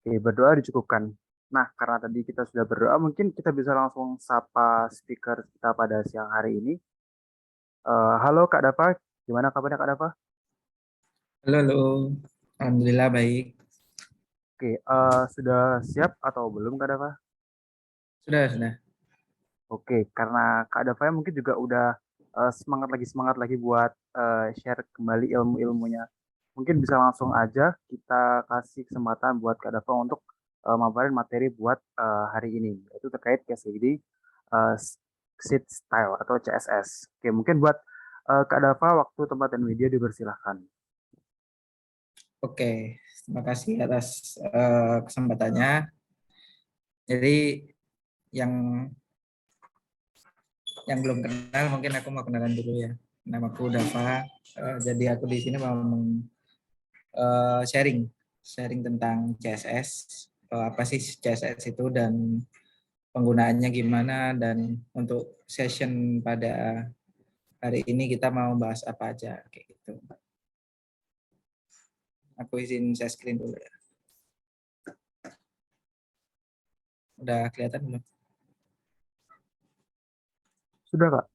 Oke, berdoa dicukupkan. Nah, karena tadi kita sudah berdoa, mungkin kita bisa langsung sapa speaker kita pada siang hari ini. Halo Kak Dava, gimana kabarnya Kak Dava? Halo, halo. Alhamdulillah baik. Oke, sudah siap atau belum Kak Dava? Sudah, sudah. Oke, karena Kak Dava mungkin juga udah semangat lagi buat share kembali ilmu-ilmunya. Mungkin bisa langsung aja kita kasih kesempatan buat Kak Dava untuk maparin materi buat hari ini, yaitu terkait case study uh, seat style atau CSS. Oke, mungkin buat Kak Dava waktu, tempat, dan media dipersilahkan. Oke, terima kasih atas kesempatannya. Jadi yang belum kenal mungkin aku mau kenalan dulu ya. Namaku Dava. Jadi aku di sini mau sharing tentang CSS. Apa sih CSS itu dan penggunaannya gimana, dan untuk session pada hari ini kita mau bahas apa aja kayak gitu. Aku izin share screen dulu ya. Udah kelihatan belum? Sudah Kak?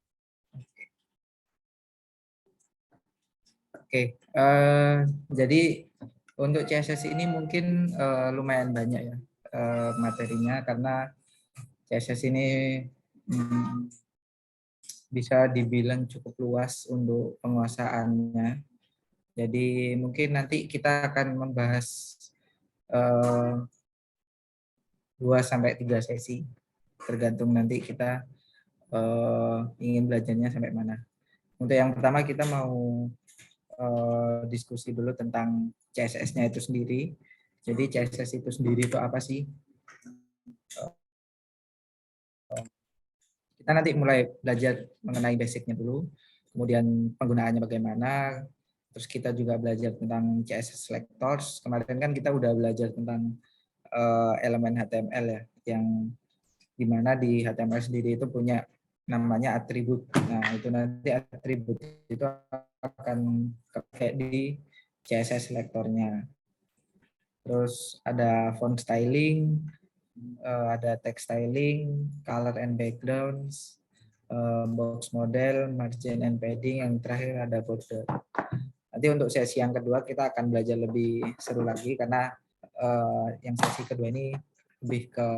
Oke, jadi untuk CSS ini mungkin lumayan banyak ya materinya, karena CSS ini hmm, bisa dibilang cukup luas untuk penguasaannya. Jadi mungkin nanti kita akan membahas eh, 2 sampai 3 sesi, tergantung nanti kita ingin belajarnya sampai mana. Untuk yang pertama kita mau diskusi dulu tentang CSS-nya itu sendiri. Jadi CSS itu sendiri itu apa sih? Kita nanti mulai belajar mengenai basicnya dulu, kemudian penggunaannya bagaimana, terus kita juga belajar tentang CSS selectors. Kemarin kan kita udah belajar tentang elemen HTML ya, yang dimana di HTML sendiri itu punya namanya atribut. Nah, itu nanti atribut itu akan pakai di CSS selectornya. Terus ada font styling, ada text styling, color and backgrounds, box model, margin and padding, yang terakhir ada border. Nanti untuk sesi yang kedua kita akan belajar lebih seru lagi, karena yang sesi kedua ini lebih ke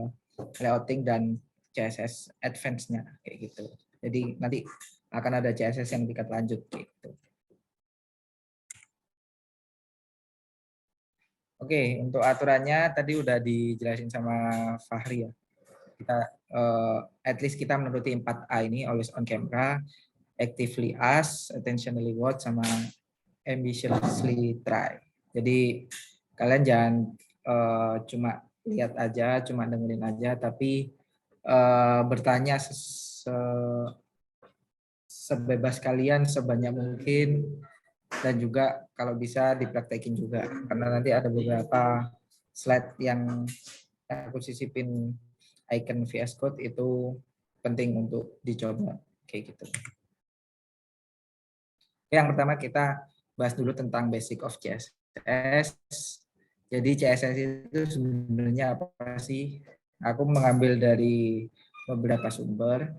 layouting dan CSS advance-nya kayak gitu. Jadi nanti akan ada CSS yang tingkat lanjut gitu. Oke, untuk aturannya tadi udah dijelasin sama Fahri ya. Kita at least kita menuruti 4A ini: always on camera, actively ask, attentionally watch, sama ambitiously try. Jadi kalian jangan cuma lihat aja, cuma dengerin aja, tapi bertanya sebebas kalian, sebanyak mungkin, dan juga kalau bisa dipraktekin juga, karena nanti ada beberapa slide yang aku sisipin icon VS Code, itu penting untuk dicoba kayak gitu. Yang pertama kita bahas dulu tentang basic of CSS. Jadi CSS itu sebenarnya apa sih? Aku mengambil dari beberapa sumber.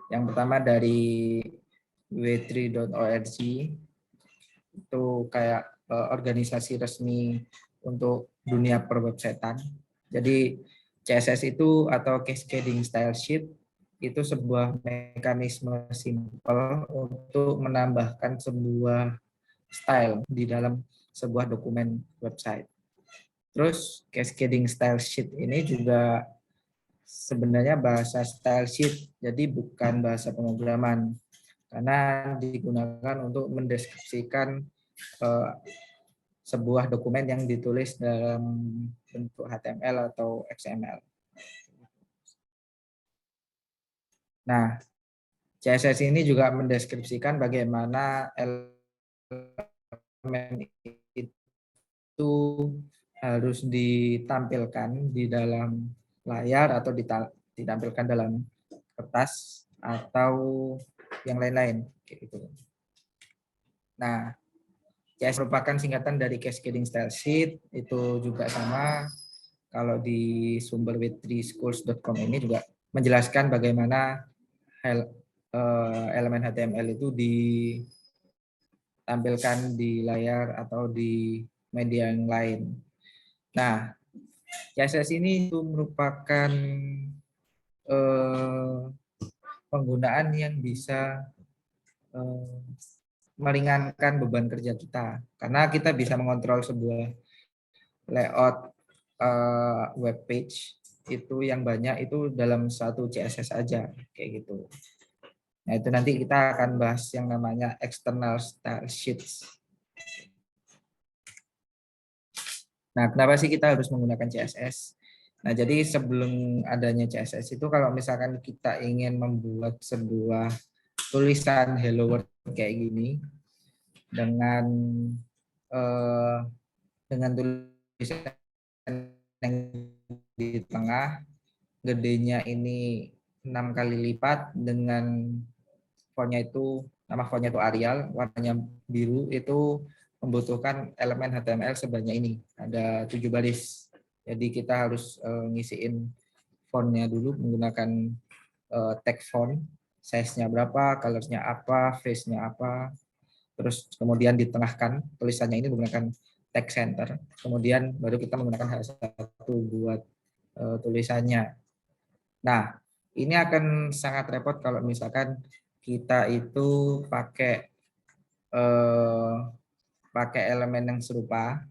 Yang pertama dari w3.org, itu kayak organisasi resmi untuk dunia perwebsitan. Jadi CSS itu atau Cascading Style Sheet itu sebuah mekanisme simpel untuk menambahkan sebuah style di dalam sebuah dokumen website. Terus Cascading Style Sheet ini juga sebenarnya bahasa style sheet, jadi bukan bahasa pemrograman, karena digunakan untuk mendeskripsikan sebuah dokumen yang ditulis dalam bentuk HTML atau XML. Nah, CSS ini juga mendeskripsikan bagaimana elemen itu harus ditampilkan di dalam layar atau ditampilkan dalam kertas atau yang lain-lain gitu. Nah, CSS merupakan singkatan dari Cascading Style Sheet, itu juga sama kalau di sumber with3schools.com ini juga menjelaskan bagaimana elemen HTML itu ditampilkan di layar atau di media yang lain. Nah, CSS ini itu merupakan penggunaan yang bisa meringankan beban kerja kita, karena kita bisa mengontrol sebuah layout web page itu yang banyak itu dalam satu CSS aja kayak gitu. Nah, itu nanti kita akan bahas yang namanya external style sheets. Nah, kenapa sih kita harus menggunakan CSS? Nah, jadi sebelum adanya CSS itu kalau misalkan kita ingin membuat sebuah tulisan hello world kayak gini dengan tulisan yang di tengah, gedenya ini 6 kali lipat dengan fontnya itu, nama fontnya itu Arial, warnanya biru, itu membutuhkan elemen HTML sebanyak ini, ada 7 baris. Jadi kita harus ngisiin fontnya dulu menggunakan tag font, size-nya berapa, color-nya apa, face-nya apa, terus kemudian ditengahkan tulisannya ini menggunakan tag center, kemudian baru kita menggunakan H1 buat tulisannya. Nah, ini akan sangat repot kalau misalkan kita itu pakai elemen yang serupa.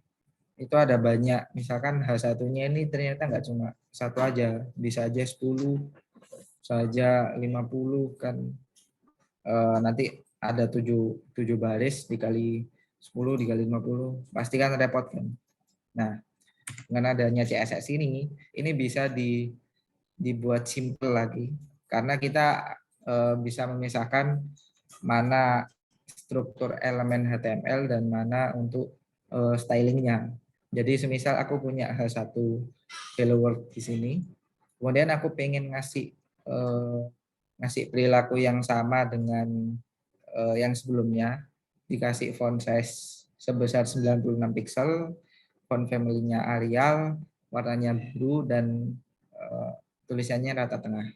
Itu ada banyak, misalkan H1-nya ini ternyata nggak cuma satu aja, bisa aja 10, saja 50 kan. Nanti ada 7 baris dikali 10 dikali 50, pasti kan repot kan. Nah, dengan adanya CSS ini bisa dibuat simple lagi, karena kita bisa memisahkan mana struktur elemen HTML dan mana untuk stylingnya. Jadi semisal aku punya H1 hello world di sini, kemudian aku pengen ngasih perilaku yang sama dengan yang sebelumnya, dikasih font size sebesar 96 pixel, font family-nya Arial, warnanya biru, dan tulisannya rata tengah.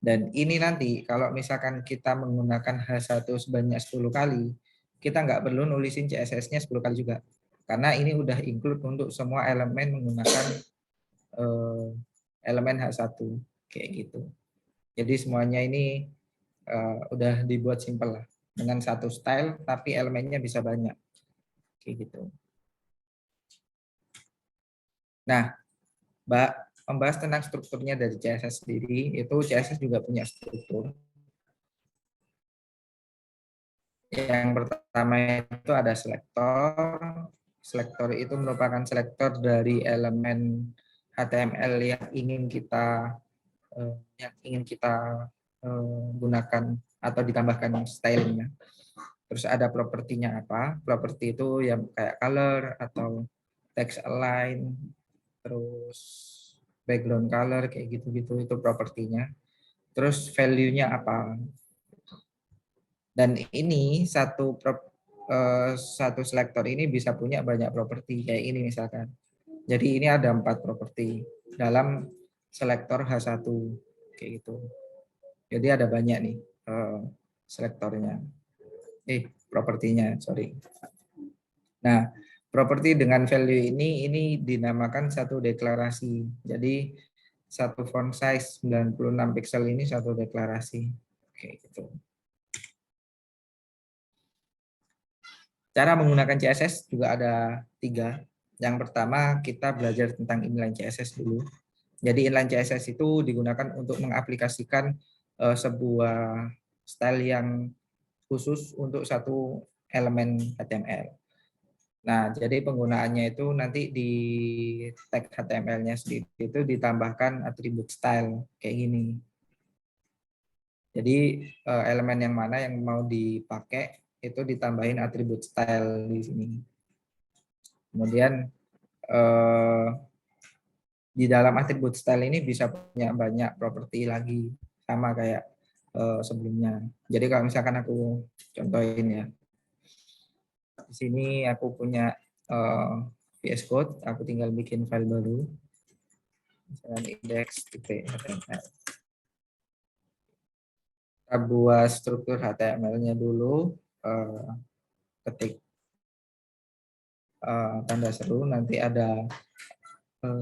Dan ini nanti kalau misalkan kita menggunakan H1 sebanyak 10 kali, kita nggak perlu nulisin CSS-nya 10 kali juga. Karena ini udah include untuk semua elemen menggunakan elemen H1 kayak gitu. Jadi semuanya ini udah dibuat simple lah, dengan satu style tapi elemennya bisa banyak kayak gitu. Nah, membahas tentang strukturnya dari CSS sendiri, itu CSS juga punya struktur. Yang pertama itu ada selektor. Selektor itu merupakan selektor dari elemen HTML yang ingin kita gunakan atau ditambahkan stylingnya. Terus ada propertinya apa? Properti itu yang kayak color atau text align, terus background color kayak gitu-gitu, itu propertinya. Terus value-nya apa? Dan ini satu selektor ini bisa punya banyak properti kayak ini misalkan. Jadi ini ada 4 properti dalam selektor H1 kayak gitu. Jadi ada banyak nih selektornya. Propertinya, sorry. Nah, properti dengan value ini dinamakan satu deklarasi. Jadi satu font size 96 pixel ini satu deklarasi. Oke, gitu. Cara menggunakan CSS juga ada 3. Yang pertama, kita belajar tentang inline CSS dulu. Jadi inline CSS itu digunakan untuk mengaplikasikan sebuah style yang khusus untuk satu elemen HTML. Nah, jadi penggunaannya itu nanti di tag HTML-nya sendiri itu ditambahkan atribut style kayak gini. Jadi elemen yang mana yang mau dipakai itu ditambahin atribut style di sini. Kemudian di dalam atribut style ini bisa punya banyak properti lagi, sama kayak sebelumnya. Jadi kalau misalkan aku contohin ya, di sini aku punya VS Code, aku tinggal bikin file baru, misalnya index.html. Kita buat struktur HTML-nya dulu, ketik tanda seru, nanti ada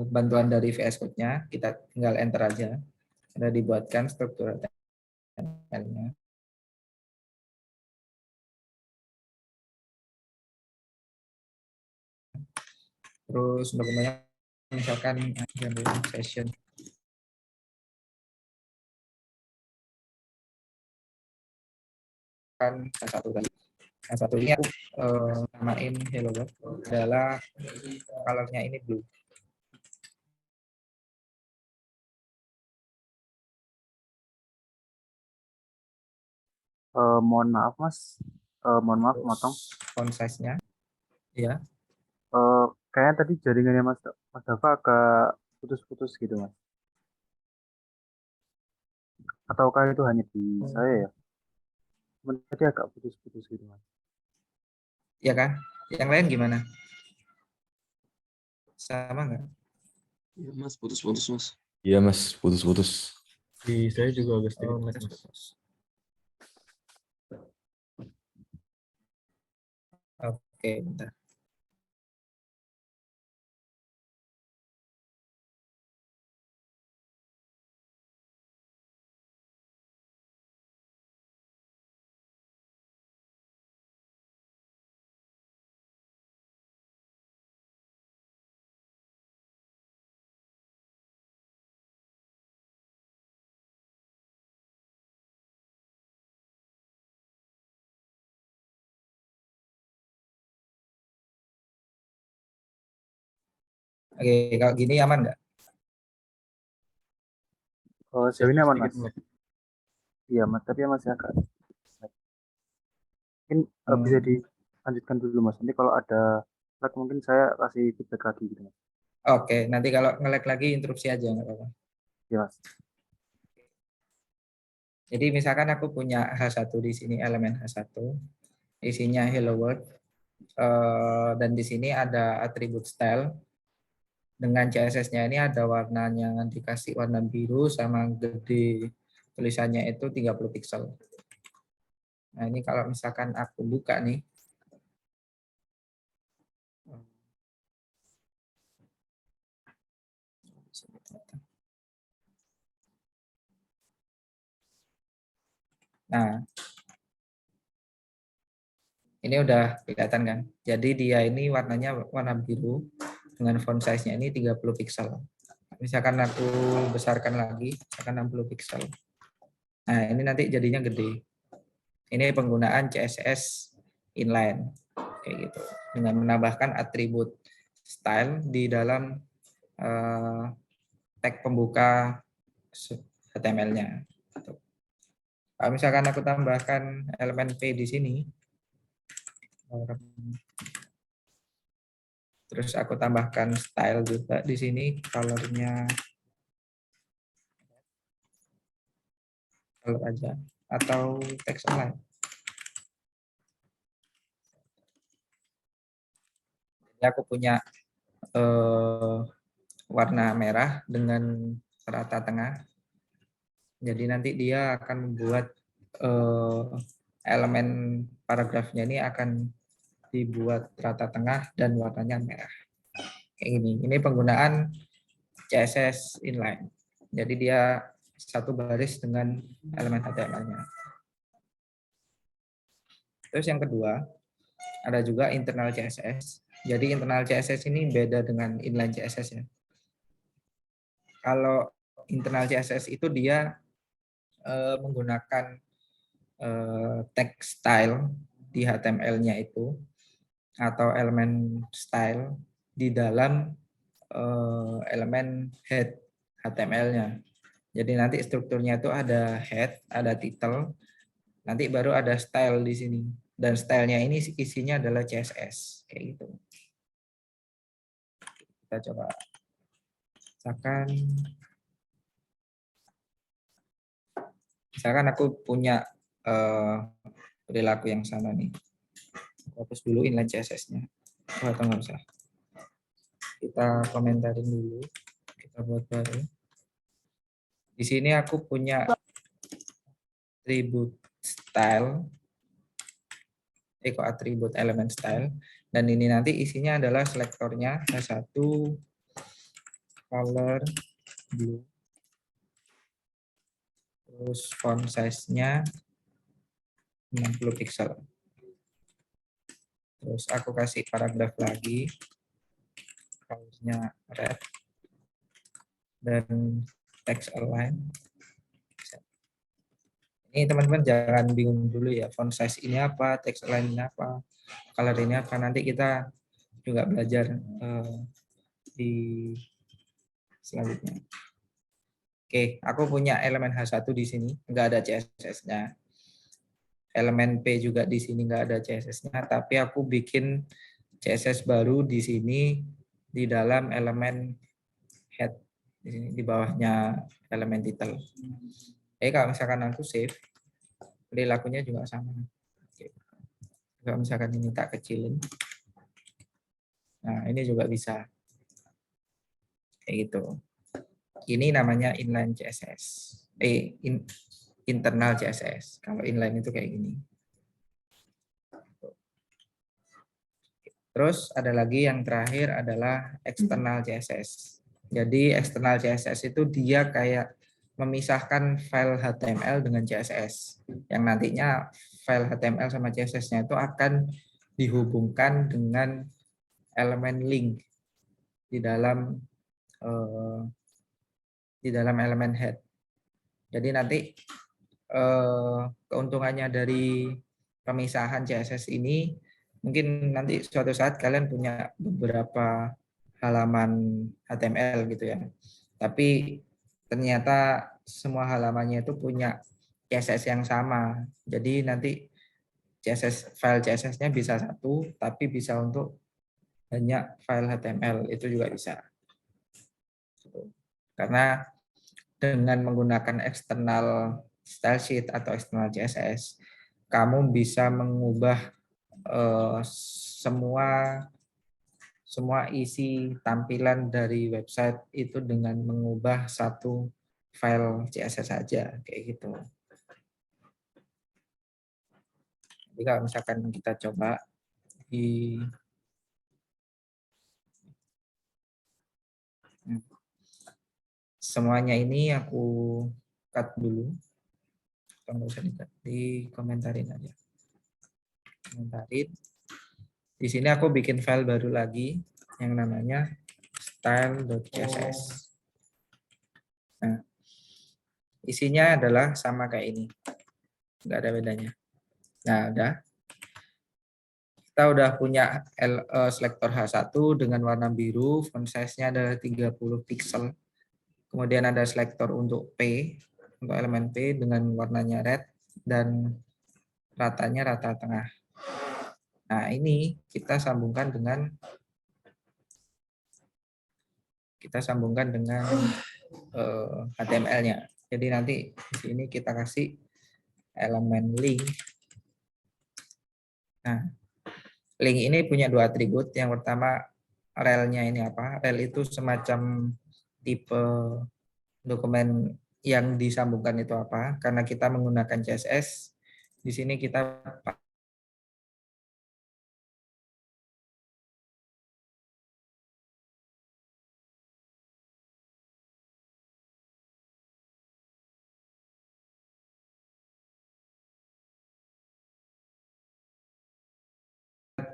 bantuan dari VS Code-nya, kita tinggal enter aja. Sudah dibuatkan struktur HTML-nya. Terus dokumennya misalkan session. Kan satu tadi. Yang satu ini aku namain hello world, adalah color-nya ini blue. Mohon maaf Mas, mohon maaf motong. Font size-nya, ya. Kayaknya tadi jaringannya Mas Dava agak putus-putus gitu Mas. Ataukah itu hanya di saya ya? Tadi agak putus-putus gitu Mas. Ya kan? Yang lain gimana? Sama nggak? Ya, Mas, putus-putus, Mas. Iya Mas, putus-putus. Di saya juga agak sedikit lag, Mas. Putus. Oke, bentar. Oke, kalau gini aman nggak? Sejauh ini aman Sedikit Mas. lag. Iya Mas, tapi masih agak. Mungkin bisa dilanjutkan dulu Mas. Nanti kalau ada lag mungkin saya kasih feedback lagi gitu Mas. Oke, nanti kalau nge-lag lagi interupsi aja nggak apa-apa. Iya Mas. Jadi misalkan aku punya H1 di sini, elemen H1, isinya hello world, dan di sini ada atribut style. Dengan CSS-nya ini ada warnanya, dikasih warna biru sama gede, tulisannya itu 30 pixel. Nah ini kalau misalkan aku buka nih, nah ini udah kelihatan kan. Jadi dia ini warnanya warna biru dengan font size-nya ini 30 pixel. Misalkan aku besarkan lagi, misalkan 60 pixel. Nah ini nanti jadinya gede. Ini penggunaan CSS inline kayak gitu, dengan menambahkan atribut style di dalam tag pembuka HTML-nya. Kalau misalkan aku tambahkan elemen P di sini, terus aku tambahkan style juga di sini, color-nya color aja atau text align. Jadi aku punya warna merah dengan rata tengah. Jadi nanti dia akan membuat elemen paragrafnya ini akan dibuat rata tengah dan warnanya merah. Kayak gini. Ini penggunaan CSS inline. Jadi dia satu baris dengan elemen HTML-nya. Terus yang kedua, ada juga internal CSS. Jadi internal CSS ini beda dengan inline CSS ya. Kalau internal CSS itu dia menggunakan text style di HTML-nya itu atau elemen style di dalam elemen head HTML-nya. Jadi nanti strukturnya itu ada head, ada title, nanti baru ada style di sini. Dan stylenya ini isinya adalah CSS kayak gitu. Kita coba misalkan aku punya perilaku yang sama nih. Hapus dulu inline CSS-nya. Atau nggak usah. kita komentarin dulu. Kita buat baru. Di sini aku punya atribut style. Atribut element style. Dan ini nanti isinya adalah selektornya H1 color blue. Terus font size-nya 60 pixel. Terus aku kasih paragraf lagi. Color-nya red. Dan text align. Ini teman-teman jangan bingung dulu ya, font size ini apa, text align ini apa, color ini apa. Nanti kita juga belajar di selanjutnya. Oke, aku punya elemen H1 di sini, nggak ada CSS-nya. Elemen P juga di sini nggak ada CSS-nya, tapi aku bikin CSS baru di sini di dalam elemen head, di sini di bawahnya elemen title. Kalau misalkan aku save, perilakunya juga sama. Oke. Kalau misalkan ini tak kecilin, nah ini juga bisa. Kayak gitu. Ini namanya inline CSS. Internal CSS. Kalau inline itu kayak gini. Terus ada lagi yang terakhir adalah external CSS. Jadi external CSS itu dia kayak memisahkan file HTML dengan CSS. Yang nantinya file HTML sama CSS-nya itu akan dihubungkan dengan elemen link di dalam elemen head. Jadi nanti keuntungannya dari pemisahan CSS ini, mungkin nanti suatu saat kalian punya beberapa halaman HTML gitu ya. Tapi ternyata semua halamannya itu punya CSS yang sama. Jadi nanti file CSS-nya bisa satu, tapi bisa untuk banyak file HTML, itu juga bisa. Karena dengan menggunakan external style sheet atau external CSS, kamu bisa mengubah semua isi tampilan dari website itu dengan mengubah satu file CSS saja, kayak gitu. Jadi kalau misalkan kita coba di semuanya ini aku cut dulu. Nggak usah di-cut, dikomentarin aja. Komentarin. Di sini aku bikin file baru lagi yang namanya style.css. Nah, isinya adalah sama kayak ini. Nggak ada bedanya. Nah, udah. Kita udah punya selektor H1 dengan warna biru, font size-nya adalah 30 pixel. Kemudian ada selektor untuk P, untuk elemen P dengan warnanya red, dan ratanya rata tengah. Nah, ini kita sambungkan dengan HTML-nya. Jadi nanti di sini kita kasih elemen link. Nah, link ini punya dua atribut. Yang pertama, rel-nya ini apa? Rel itu semacam tipe dokumen yang disambungkan itu apa? Karena kita menggunakan CSS, di sini kita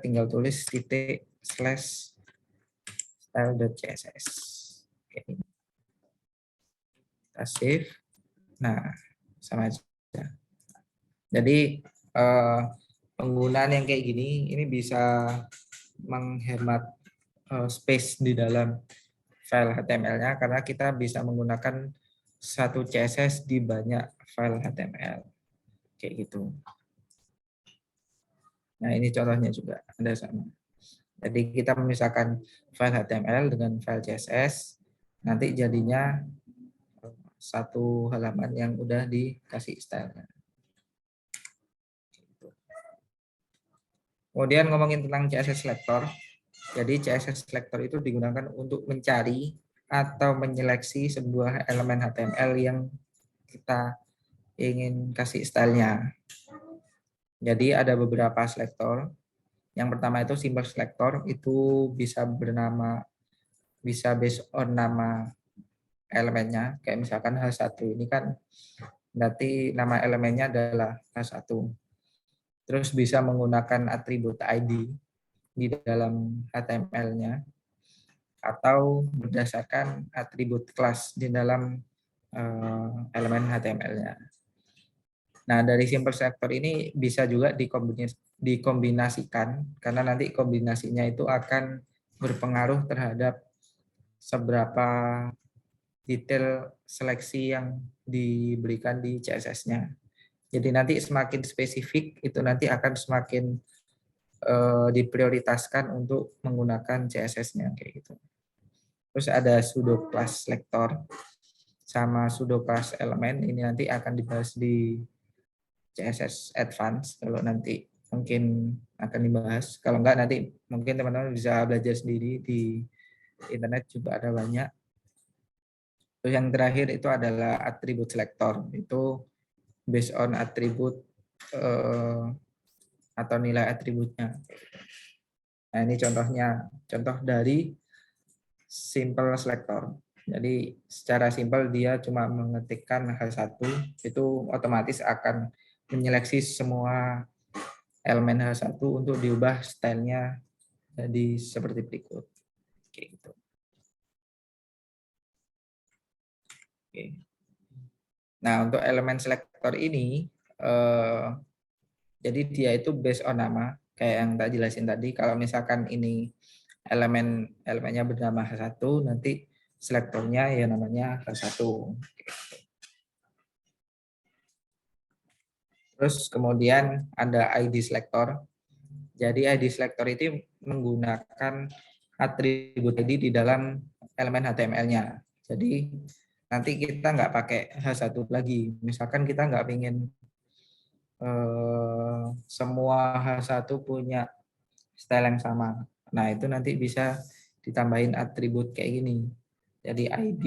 tinggal tulis titik slash style.css. Oke. Kita save. Nah, sama aja. Jadi penggunaan yang kayak gini ini bisa menghemat space di dalam file HTML-nya karena kita bisa menggunakan satu CSS di banyak file HTML. Kayak gitu. Nah, ini contohnya juga ada sama. Jadi kita memisahkan file HTML dengan file CSS, nanti jadinya satu halaman yang udah dikasih style. Kemudian ngomongin tentang CSS selector. Jadi CSS selector itu digunakan untuk mencari atau menyeleksi sebuah elemen HTML yang kita ingin kasih stylenya. Jadi ada beberapa selektor. Yang pertama itu simple selector, itu bisa based on nama elemennya. Kayak misalkan H1 ini kan berarti nama elemennya adalah H1. Terus bisa menggunakan atribut ID di dalam HTML-nya atau berdasarkan atribut kelas di dalam elemen HTML-nya. Nah, dari simple selector ini bisa juga dikombinasikan karena nanti kombinasinya itu akan berpengaruh terhadap seberapa detail seleksi yang diberikan di CSS-nya. Jadi nanti semakin spesifik itu nanti akan semakin diprioritaskan untuk menggunakan CSS-nya kayak gitu. Terus ada pseudo class selector sama pseudo class element, ini nanti akan dibahas di CSS Advance kalau nanti mungkin akan dibahas. Kalau enggak nanti mungkin teman-teman bisa belajar sendiri di internet juga ada banyak. Terus yang terakhir itu adalah atribut selector. Itu based on atribut atau nilai atributnya. Nah, ini contoh dari simple selector. Jadi secara simpel dia cuma mengetikkan H1 itu otomatis akan menyeleksi semua elemen H1 untuk diubah stylenya jadi seperti berikut. Oke, gitu. Oke. Nah, untuk elemen selector ini jadi dia itu based on nama kayak yang tak jelasin tadi. Kalau misalkan ini elemennya bernama H1, nanti selektornya ya namanya H1. Terus kemudian ada ID selector. Jadi ID selector itu menggunakan atribut ID di dalam elemen HTML-nya. Jadi nanti kita nggak pakai H1 lagi. Misalkan kita nggak ingin semua H1 punya style yang sama. Nah, itu nanti bisa ditambahin atribut kayak gini. Jadi ID,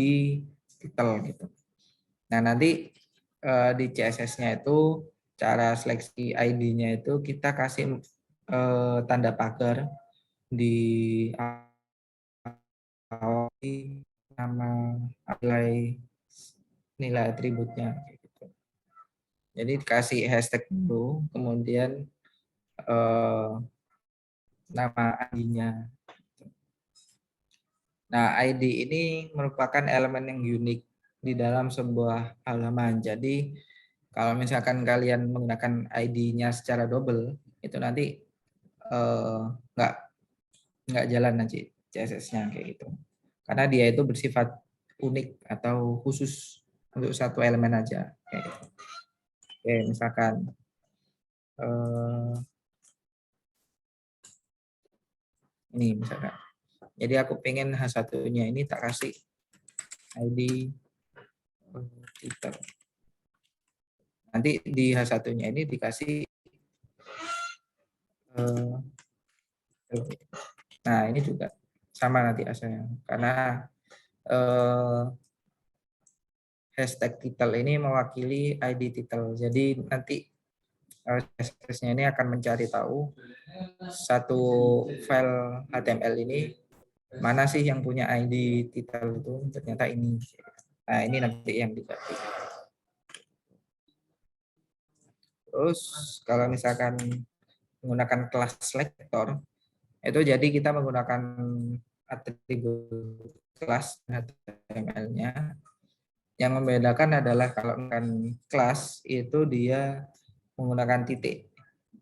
title gitu. Nah, nanti di CSS-nya itu cara seleksi ID-nya itu kita kasih tanda pagar di awal nama nilai atributnya gitu. Jadi kasih hashtag dulu, kemudian nama ID-nya. Nah, ID ini merupakan elemen yang unik di dalam sebuah halaman. Jadi kalau misalkan kalian menggunakan ID-nya secara double, itu nanti nggak jalan nanti CSS-nya kayak gitu. Karena dia itu bersifat unik atau khusus untuk satu elemen aja. Kayak gitu. Oke, misalkan ini misalkan. Jadi aku pengen H1-nya ini tak kasih ID title. Nanti di H1-nya ini dikasih nah ini juga sama nanti asalnya karena hashtag title ini mewakili ID title. Jadi nanti CSS-nya ini akan mencari tahu satu file HTML ini mana sih yang punya ID title itu, ternyata ini. Nah, ini nanti yang dicari. Terus kalau misalkan menggunakan kelas selector, itu jadi kita menggunakan atribut kelas HTML-nya. Yang membedakan adalah kalau menggunakan kelas itu dia menggunakan titik.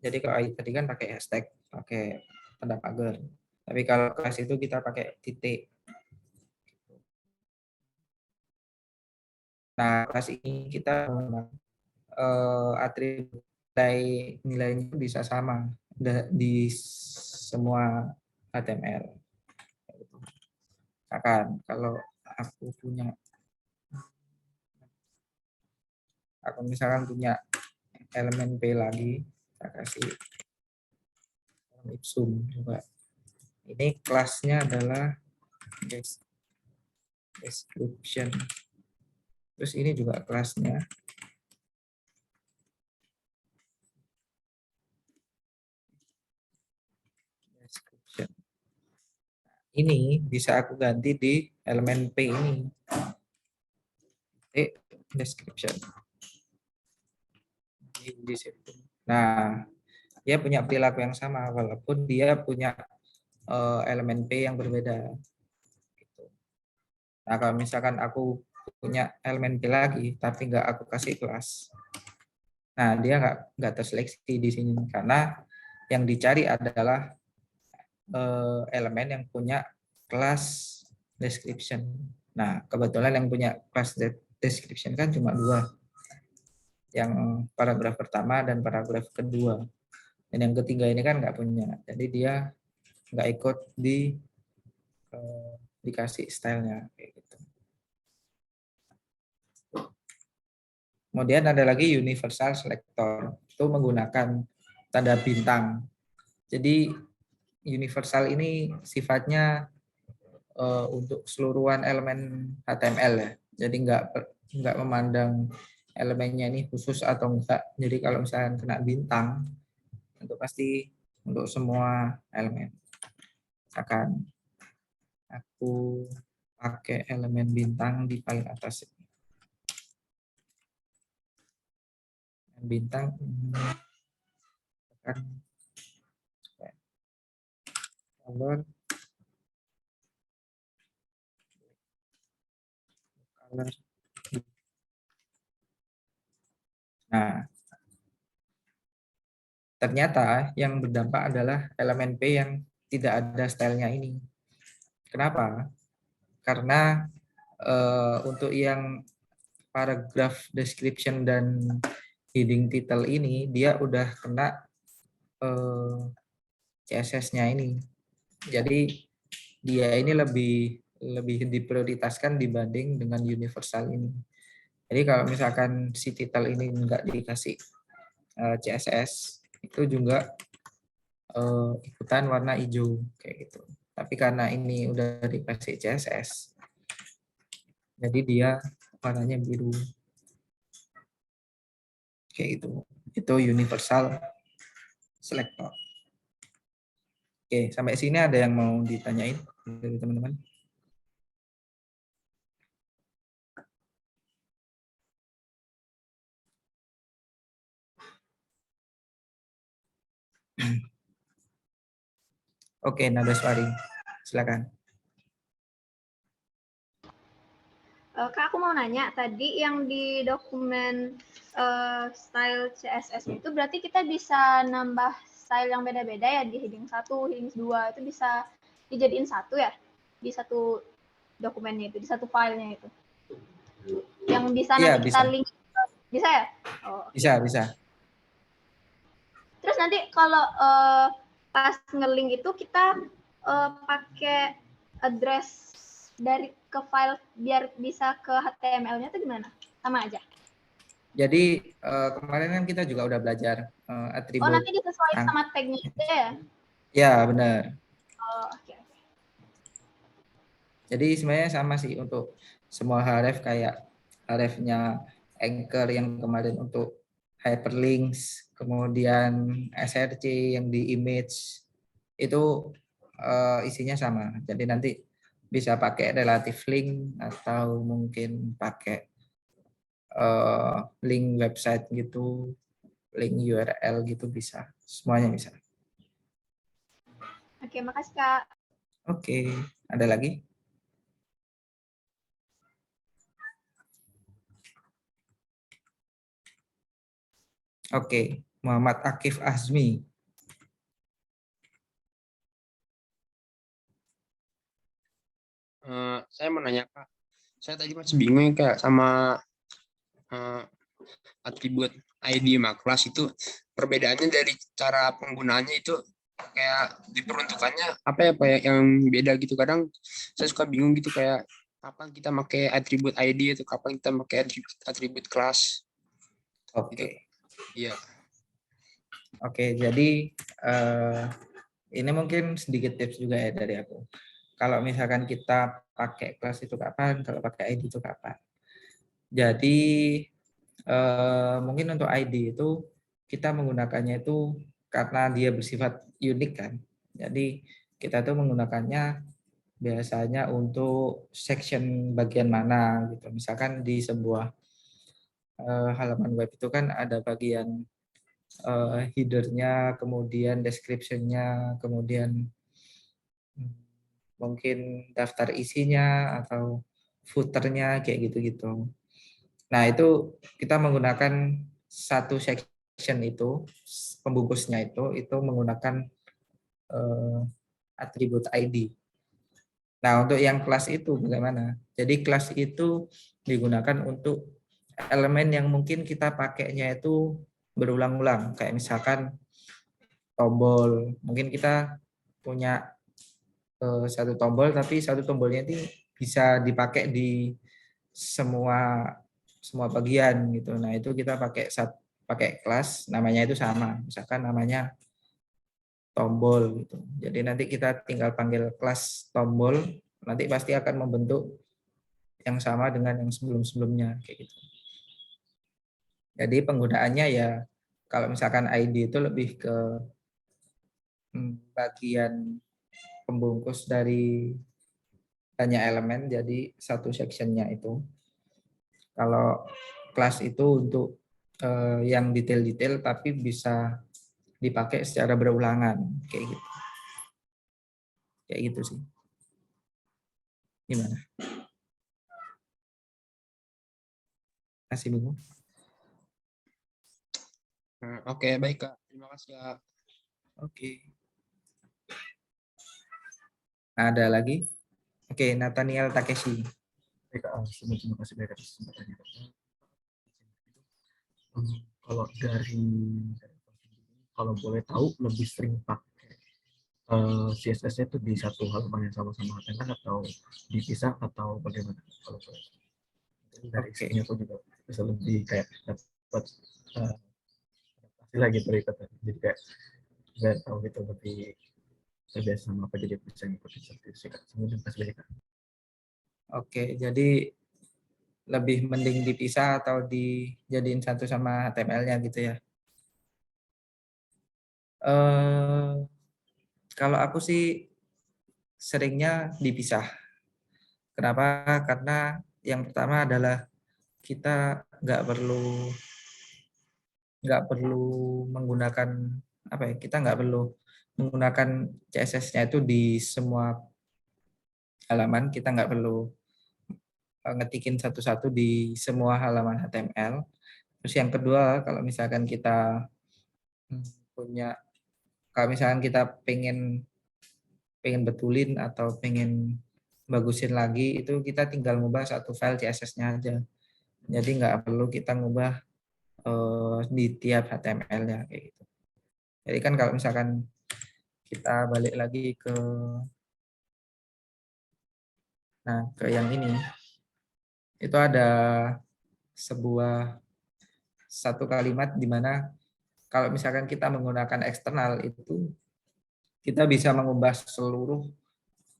Jadi kalau tadi kan pakai hashtag, pakai tanda pagar. Tapi kalau kelas itu kita pakai titik. Nah, kelas ini kita atribut nilainya bisa sama di semua HTML. Misalkan kalau aku misalkan punya elemen P lagi, saya kasih ipsum juga. Ini kelasnya adalah description. Terus ini juga kelasnya. Description. Ini bisa aku ganti di elemen P ini. Description. Di situ. Nah, dia punya perilaku yang sama walaupun dia punya elemen P yang berbeda. Gitu. Nah, kalau misalkan aku punya elemen P lagi tapi nggak aku kasih kelas, nah dia nggak terseleksi di sini karena yang dicari adalah elemen yang punya kelas description. Nah, kebetulan yang punya kelas description kan cuma 2, yang paragraf pertama dan paragraf kedua. Dan yang ketiga ini kan nggak punya, jadi dia nggak ikut dikasih stylenya kayak gitu. Kemudian ada lagi universal selector, itu menggunakan tanda bintang. Jadi universal ini sifatnya untuk keseluruhan elemen HTML ya. Jadi nggak memandang elemennya ini khusus atau enggak. Jadi kalau misalnya kena bintang, itu pasti untuk semua elemen. Misalkan aku pakai elemen bintang di paling atas. Bintang kan color Nah, ternyata yang berdampak adalah elemen P yang tidak ada stylenya ini. Kenapa? Karena untuk yang paragraph description dan heading title ini dia udah kena CSS-nya ini. Jadi dia ini lebih diprioritaskan dibanding dengan universal ini. Jadi kalau misalkan si title ini enggak dikasih CSS, itu juga ikutan warna hijau kayak gitu. Tapi karena ini udah dikasih CSS, jadi dia warnanya biru kayak gitu. Itu universal selector. Oke, sampai sini ada yang mau ditanyain dari teman-teman? Oke, Nadaswari, silakan. Kak, aku mau nanya, tadi yang di dokumen style CSS itu berarti kita bisa nambah style yang beda-beda ya di heading 1, heading 2, itu bisa dijadiin satu ya? Di satu dokumennya itu, di satu filenya itu? Yang bisa Iya, nanti kita link, bisa ya? Oh, okay. Bisa. Terus nanti kalau pas nge-link itu kita pakai address dari ke file biar bisa ke HTML-nya itu gimana? Sama aja? Jadi kemarin kan kita juga udah belajar atribut. Oh, nanti disesuaikan sama tag-nya itu ya? Ya, benar. Oh, oke. Jadi sebenarnya sama sih untuk semua href, kayak href-nya Anchor yang kemarin untuk hyperlinks, kemudian src yang di image, itu isinya sama. Jadi nanti bisa pakai relative link atau mungkin pakai link website gitu, link URL gitu bisa. Semuanya bisa. Oke, makasih Kak. Oke, ada lagi? Oke, Muhammad Akif Azmi. Saya mau nanya Kak, saya tadi masih bingung kayak sama atribut ID sama kelas itu perbedaannya dari cara penggunaannya itu kayak diperuntukannya apa ya yang beda gitu. Kadang saya suka bingung gitu kayak kapan kita pakai atribut ID atau kapan kita pakai atribut kelas. Oke. Gitu. Iya. Oke, jadi ini mungkin sedikit tips juga ya dari aku. Kalau misalkan kita pakai kelas itu kapan, kalau pakai ID itu kapan. Jadi mungkin untuk ID itu kita menggunakannya itu karena dia bersifat unik kan. Jadi kita tuh menggunakannya biasanya untuk section bagian mana gitu. Misalkan di sebuah halaman web itu kan ada bagian header-nya, kemudian description-nya, kemudian mungkin daftar isinya atau footer-nya kayak gitu-gitu. Nah, itu kita menggunakan satu section itu, pembungkusnya itu menggunakan atribut ID. Nah, untuk yang kelas itu bagaimana? Jadi kelas itu digunakan untuk elemen yang mungkin kita pakainya itu berulang-ulang. Kayak misalkan tombol. Mungkin kita punya satu tombol, tapi satu tombolnya itu bisa dipakai di semua bagian gitu. Nah, itu kita pakai kelas, namanya itu sama. Misalkan namanya tombol gitu. Jadi nanti kita tinggal panggil kelas tombol, nanti pasti akan membentuk yang sama dengan yang sebelum-sebelumnya kayak gitu. Jadi penggunaannya ya kalau misalkan ID itu lebih ke bagian pembungkus dari banyak elemen, jadi satu sectionnya itu. Kalau kelas itu untuk yang detail-detail tapi bisa dipakai secara berulangan kayak gitu. Kayak gitu sih. Gimana? Masih bingung? Oke, baik Kak. Terima kasih Kak. Oke. Ada lagi? Oke, Nathaniel Takeshi. Baik, terima kasih banyak atas kesempatannya. Kalau kalau boleh tahu lebih sering pakai CSS-nya itu di satu halaman yang sama-sama HTML atau dipisah atau bagaimana? Kalau boleh tahu. Dari Oke. sini aku juga bisa lebih kayak dapat adaptasi lagi berikutnya. Jadi kayak biar tahu gitu lebih terbiasa sama apa jadi bisa ngikutin sertifikat. Terima kasih banyak. Oke, jadi lebih mending dipisah atau dijadiin satu sama HTML-nya gitu ya. Kalau aku sih seringnya dipisah. Kenapa? Karena yang pertama adalah kita nggak perlu menggunakan apa ya? Kita nggak perlu menggunakan CSS-nya itu di semua halaman. Kita nggak perlu ngetikin satu-satu di semua halaman HTML. Terus yang kedua, kalau misalkan kita punya, kalau misalkan kita pengen betulin atau pengen bagusin lagi, itu kita tinggal ngubah satu file CSS-nya aja. Jadi nggak perlu kita ngubah di tiap HTML-nya kayak gitu. Jadi kan kalau misalkan kita balik lagi ke yang ini, itu ada satu kalimat di mana kalau misalkan kita menggunakan eksternal itu kita bisa mengubah seluruh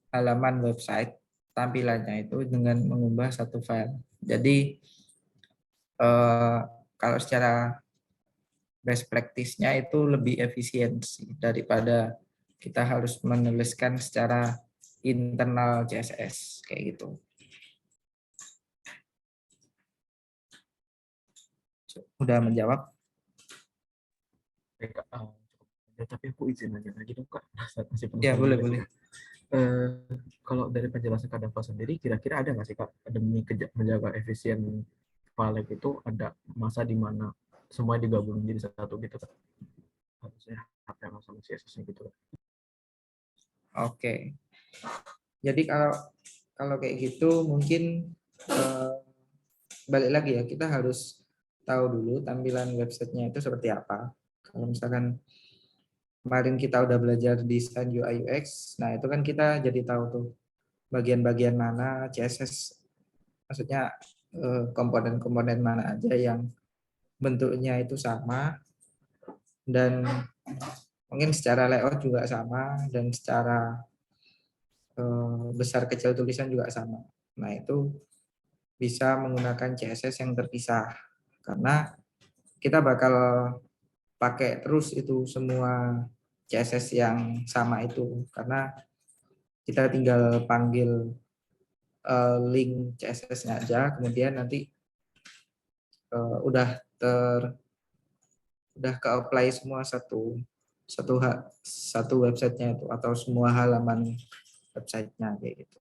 halaman website tampilannya itu dengan mengubah satu file. Jadi kalau secara best practice-nya itu lebih efisien daripada kita harus menuliskan secara internal CSS kayak gitu. Udah menjawab? Ya, tapi aku izin aja lagi dong Kak. Masih Ya, boleh. Kalau dari penjelasan Kak Dava sendiri, kira-kira ada nggak sih Kak, demi menjaga efisien file itu ada masa di mana semua digabung jadi satu gitu Kak? Harusnya HTML sama CSS gitu Kak. Oke. Jadi kalau kayak gitu mungkin balik lagi ya, kita harus tahu dulu tampilan websitenya itu seperti apa. Kalau misalkan kemarin kita udah belajar desain UI UX, nah itu kan kita jadi tahu tuh bagian-bagian mana CSS, maksudnya komponen-komponen mana aja yang bentuknya itu sama dan Mungkin secara layout juga sama dan secara besar kecil tulisan juga sama. Nah, itu bisa menggunakan CSS yang terpisah karena kita bakal pakai terus itu semua CSS yang sama itu karena kita tinggal panggil link CSS-nya aja, kemudian nanti udah ke apply semua satu websitenya itu atau semua halaman websitenya kayak gitu.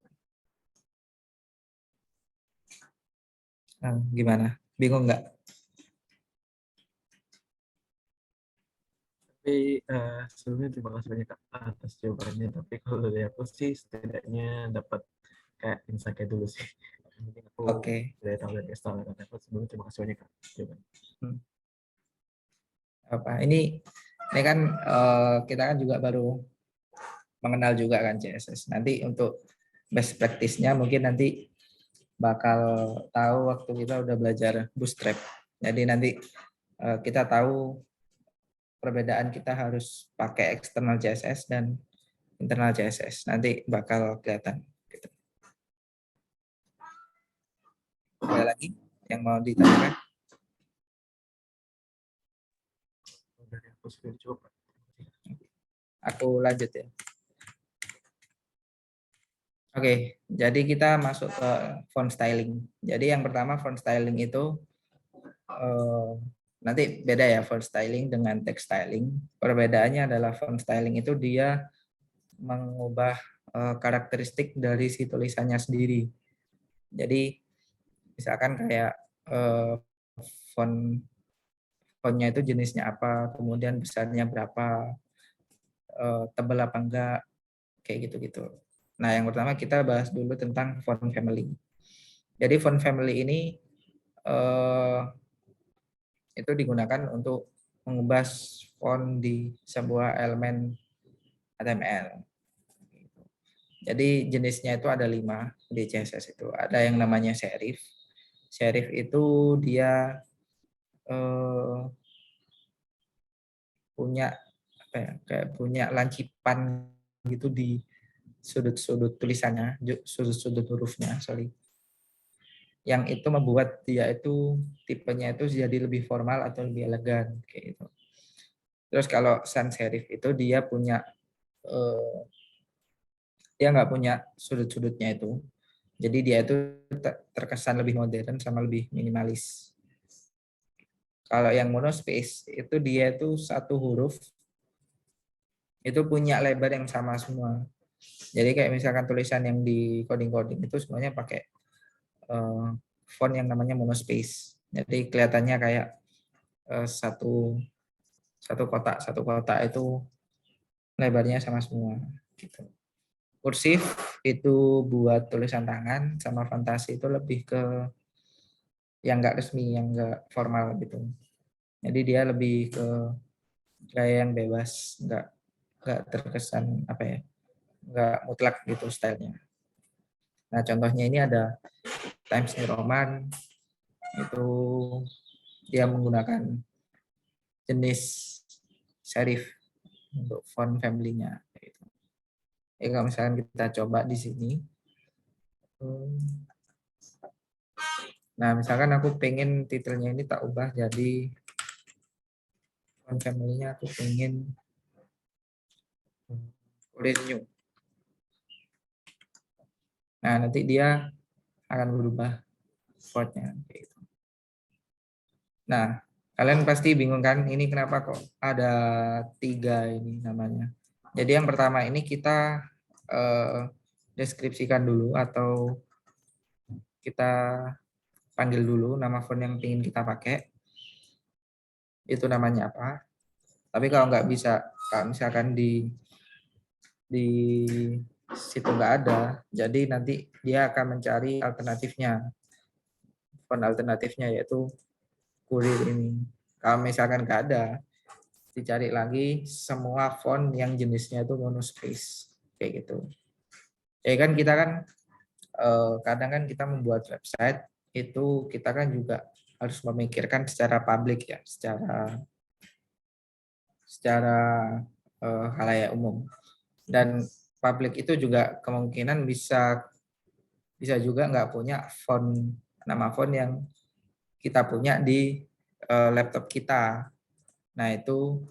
Nah, gimana? Bingung nggak? Tapi sebelumnya terima kasih banyak Kak atas jawabannya. Tapi kalau dari aku sih setidaknya dapat kayak insight dulu sih. Yang penting aku Oke. udah tahu dari install kan. Sebelumnya terima kasih banyak Kak jawabannya. Ini kan kita kan juga baru mengenal juga kan CSS. Nanti untuk best practice-nya mungkin nanti bakal tahu waktu kita udah belajar Bootstrap. Jadi nanti kita tahu perbedaan kita harus pakai external CSS dan internal CSS. Nanti bakal kelihatan. Gitu. Ada lagi yang mau ditanyakan? Dari aku sudah coba. Aku lanjut ya. Oke, jadi kita masuk ke font styling. Jadi yang pertama font styling itu nanti beda ya font styling dengan text styling. Perbedaannya adalah font styling itu dia mengubah karakteristik dari si tulisannya sendiri. Jadi misalkan kayak fontnya itu jenisnya apa, kemudian besarnya berapa, tebal apa enggak, kayak gitu-gitu. Nah, yang pertama kita bahas dulu tentang font family. Jadi font family ini itu digunakan untuk mengubah font di sebuah elemen HTML. Jadi jenisnya itu ada 5 di CSS itu. Ada yang namanya serif. Serif itu dia punya apa ya, kayak punya lancipan gitu di sudut-sudut tulisannya, sudut-sudut hurufnya, sorry. Yang itu membuat dia itu tipenya itu jadi lebih formal atau lebih elegan kayak gitu. Terus kalau sans serif itu dia punya dia nggak punya sudut-sudutnya itu. Jadi dia itu terkesan lebih modern sama lebih minimalis. Kalau yang monospace itu dia itu satu huruf itu punya lebar yang sama semua. Jadi kayak misalkan tulisan yang di coding-coding itu semuanya pakai font yang namanya monospace. Jadi kelihatannya kayak satu kotak itu lebarnya sama semua. Gitu. Kursif itu buat tulisan tangan, sama fantasi itu lebih ke yang nggak resmi, yang nggak formal gitu. Jadi dia lebih ke gaya yang bebas, nggak terkesan apa ya, nggak mutlak gitu stylenya. Nah contohnya ini ada Times New Roman, itu dia menggunakan jenis serif untuk font family-nya. Kalau misalkan kita coba di sini, nah misalkan aku pengen titelnya ini tak ubah jadi font family-nya aku pengen new. Nah nanti dia akan berubah fontnya. Nah kalian pasti bingung kan ini kenapa kok ada 3 ini namanya. Jadi yang pertama ini kita deskripsikan dulu atau kita panggil dulu nama font yang ingin kita pakai. Itu namanya apa. Tapi kalau nggak bisa, kalau misalkan di situ nggak ada, jadi nanti dia akan mencari alternatifnya. Font alternatifnya yaitu kurir ini. Kalau misalkan nggak ada, dicari lagi semua font yang jenisnya itu monospace. Kayak gitu. Ya kan kita kan kadang kan kita membuat website itu kita kan juga harus memikirkan secara publik ya, secara khalayak umum. Dan public itu juga kemungkinan bisa juga nggak punya nama font yang kita punya di laptop kita. Nah, itu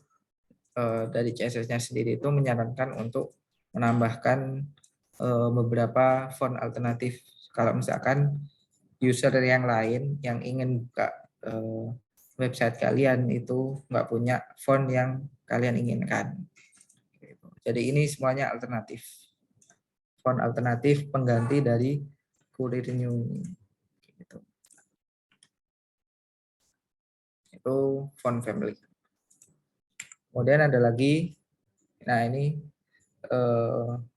dari CSS-nya sendiri itu menyarankan untuk menambahkan beberapa font alternatif. Kalau misalkan user yang lain yang ingin buka website kalian itu nggak punya font yang kalian inginkan. Jadi ini semuanya alternatif. Font alternatif pengganti dari Courier New. Gitu. Itu font family. Kemudian ada lagi, nah ini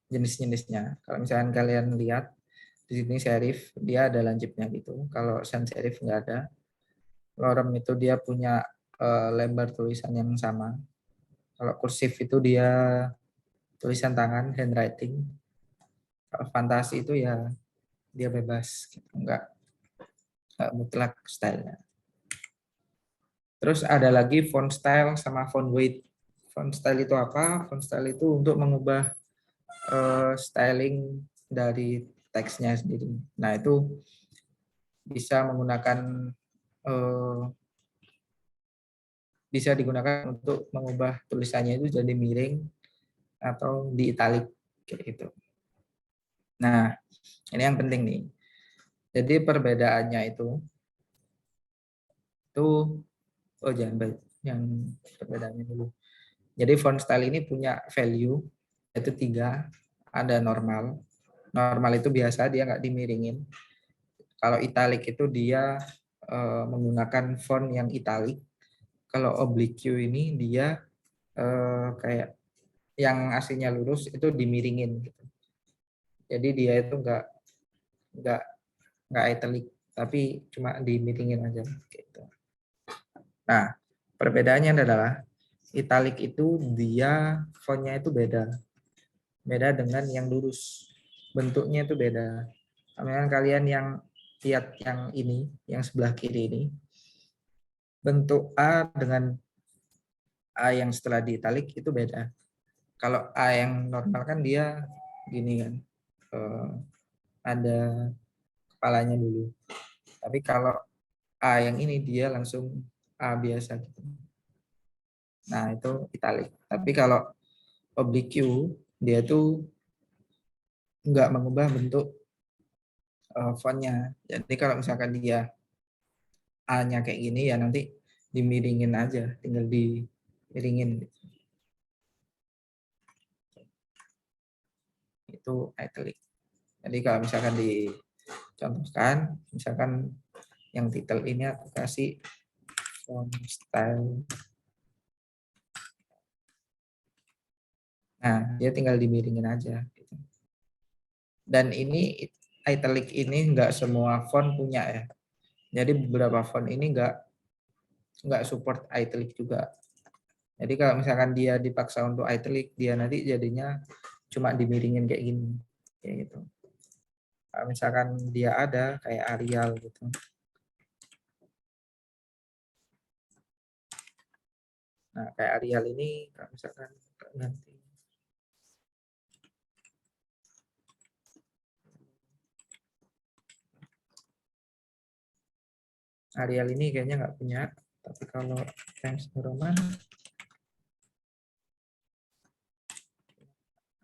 jenis-jenisnya. Kalau misalkan kalian lihat di sini serif, dia ada lancipnya gitu. Kalau sans serif nggak ada. Lorem itu dia punya lebar tulisan yang sama. Kalau kursif itu dia tulisan tangan, handwriting. Kalau fantasi itu ya dia bebas, gitu. Nggak mutlak stylenya. Terus ada lagi font style sama font weight. Font style itu apa? Font style itu untuk mengubah styling dari teksnya sendiri. Nah, itu bisa menggunakan bisa digunakan untuk mengubah tulisannya itu jadi miring atau di italic kayak gitu. Nah, ini yang penting nih. Jadi perbedaannya itu jangan baik yang perbedaannya dulu. Jadi font style ini punya value yaitu 3. Ada normal. Normal itu biasa dia nggak dimiringin. Kalau italic itu dia menggunakan font yang italic. Kalau oblique ini dia kayak yang aslinya lurus itu dimiringin. Gitu. Jadi dia itu nggak italic, tapi cuma dimiringin aja. Gitu. Nah, perbedaannya adalah italic itu dia fontnya itu beda dengan yang lurus. Bentuknya itu beda. Misalkan kalian yang lihat yang ini, yang sebelah kiri ini, bentuk A dengan A yang setelah di italic itu beda. Kalau A yang normal kan dia gini kan, ada kepalanya dulu. Tapi kalau A yang ini dia langsung A biasa gitu. Nah, itu italic. Tapi kalau oblique dia tuh nggak mengubah bentuk fontnya. Jadi kalau misalkan dia A-nya kayak gini ya nanti dimiringin aja, tinggal dimiringin. Itu italic. Jadi kalau misalkan dicontohkan, misalkan yang title ini aku kasih font style. Nah, dia tinggal dimiringin aja. Dan ini italic ini nggak semua font punya ya. Jadi beberapa font ini nggak support italic juga. Jadi kalau misalkan dia dipaksa untuk italic, dia nanti jadinya cuma dimiringin kayak gini, kayak gitu. Kalau misalkan dia ada kayak Arial gitu. Nah, kayak Arial ini kalau misalkan nanti Arial ini kayaknya nggak punya, tapi kalau Times New Roman,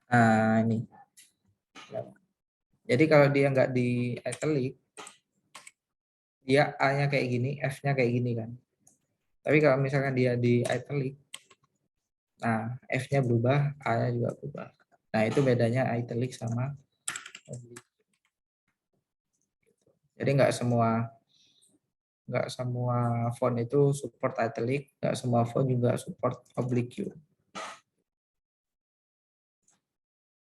nah ini. Jadi kalau dia nggak di italic, dia A-nya kayak gini, F-nya kayak gini kan. Tapi kalau misalkan dia di italic, nah F-nya berubah, A-nya juga berubah. Nah itu bedanya italic sama oblique. Jadi nggak semua font itu support italic, nggak semua font juga support oblique.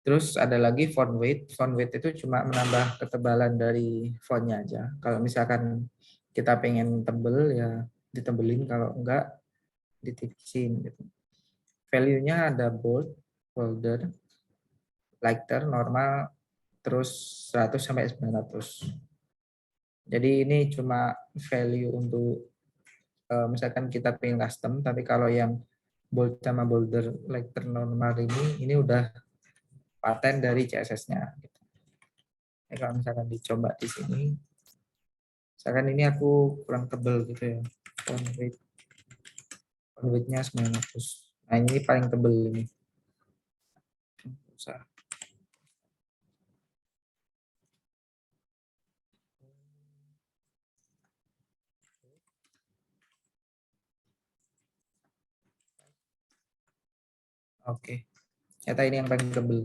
Terus ada lagi font weight. Font weight itu cuma menambah ketebalan dari fontnya aja. Kalau misalkan kita pengen tebel ya ditebelin, kalau enggak ditipisin gitu. Value-nya ada bold, bolder, lighter, normal, terus 100 sampai 900. Jadi ini cuma value untuk misalkan kita pengen custom, tapi kalau yang bold sama border letter normal ini udah paten dari CSS-nya. Gitu. Kalau misalkan dicoba di sini, misalkan ini aku kurang tebel gitu ya, font width-nya 900. Nah ini paling tebel ini. Usah. Oke, ternyata ini yang paling tebel.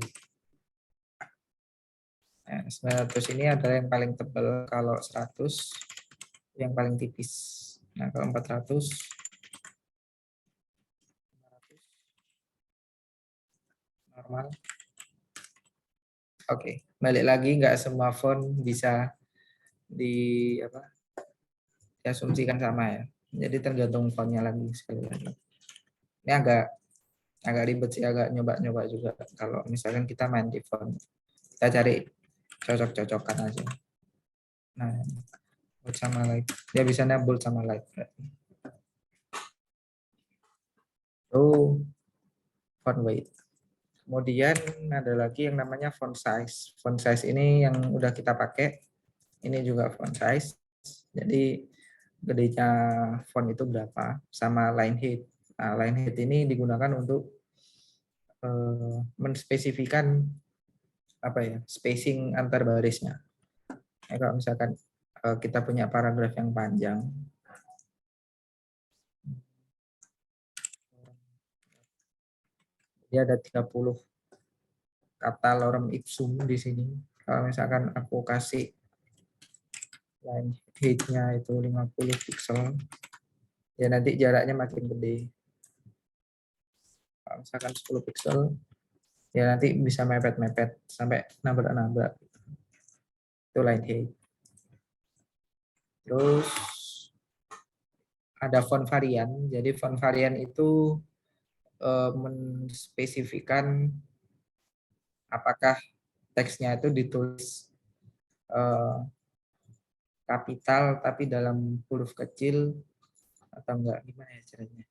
Nah, 900 ini adalah yang paling tebal, kalau 100 yang paling tipis. Nah, kalau 400 normal. Oke, balik lagi, nggak semua font bisa diasumsikan sama ya. Jadi tergantung fontnya lagi sekali lagi. Ini agak ribet sih, agak nyoba-nyoba juga. Kalau misalkan kita main di font, kita cari cocok-cocokan aja. Nah, bold sama light. Ya biasanya bold sama light. Font weight. Kemudian ada lagi yang namanya font size. Font size ini yang udah kita pakai. Ini juga font size. Jadi gedenya font itu berapa, sama line height. Nah, line height ini digunakan untuk menspesifikan spacing antar barisnya. Nah, kalau misalkan kita punya paragraf yang panjang, dia ada 30 kata lorem ipsum di sini. Kalau misalkan aku kasih line height-nya itu 50 pixel, ya nanti jaraknya makin gede. Kalau misalkan 10 pixel, ya nanti bisa mepet-mepet sampai nabrak-nabrak. Itu line height. Terus ada font varian. Jadi font varian itu menspesifikan apakah teksnya itu ditulis kapital tapi dalam huruf kecil atau enggak, gimana ya caranya.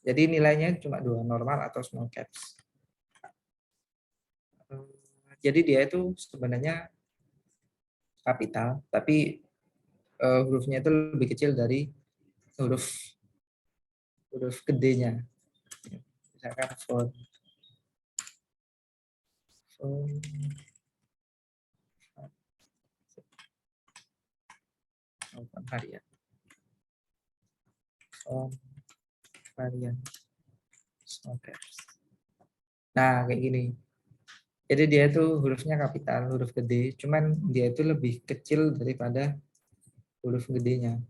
Jadi nilainya cuma 2, normal atau small caps. Jadi dia itu sebenarnya kapital, tapi hurufnya itu lebih kecil dari huruf gedenya. Misalkan font varian. Varian. Small caps. Nah, kayak gini. Jadi dia itu hurufnya kapital, huruf gede, cuman dia itu lebih kecil daripada huruf gedenya.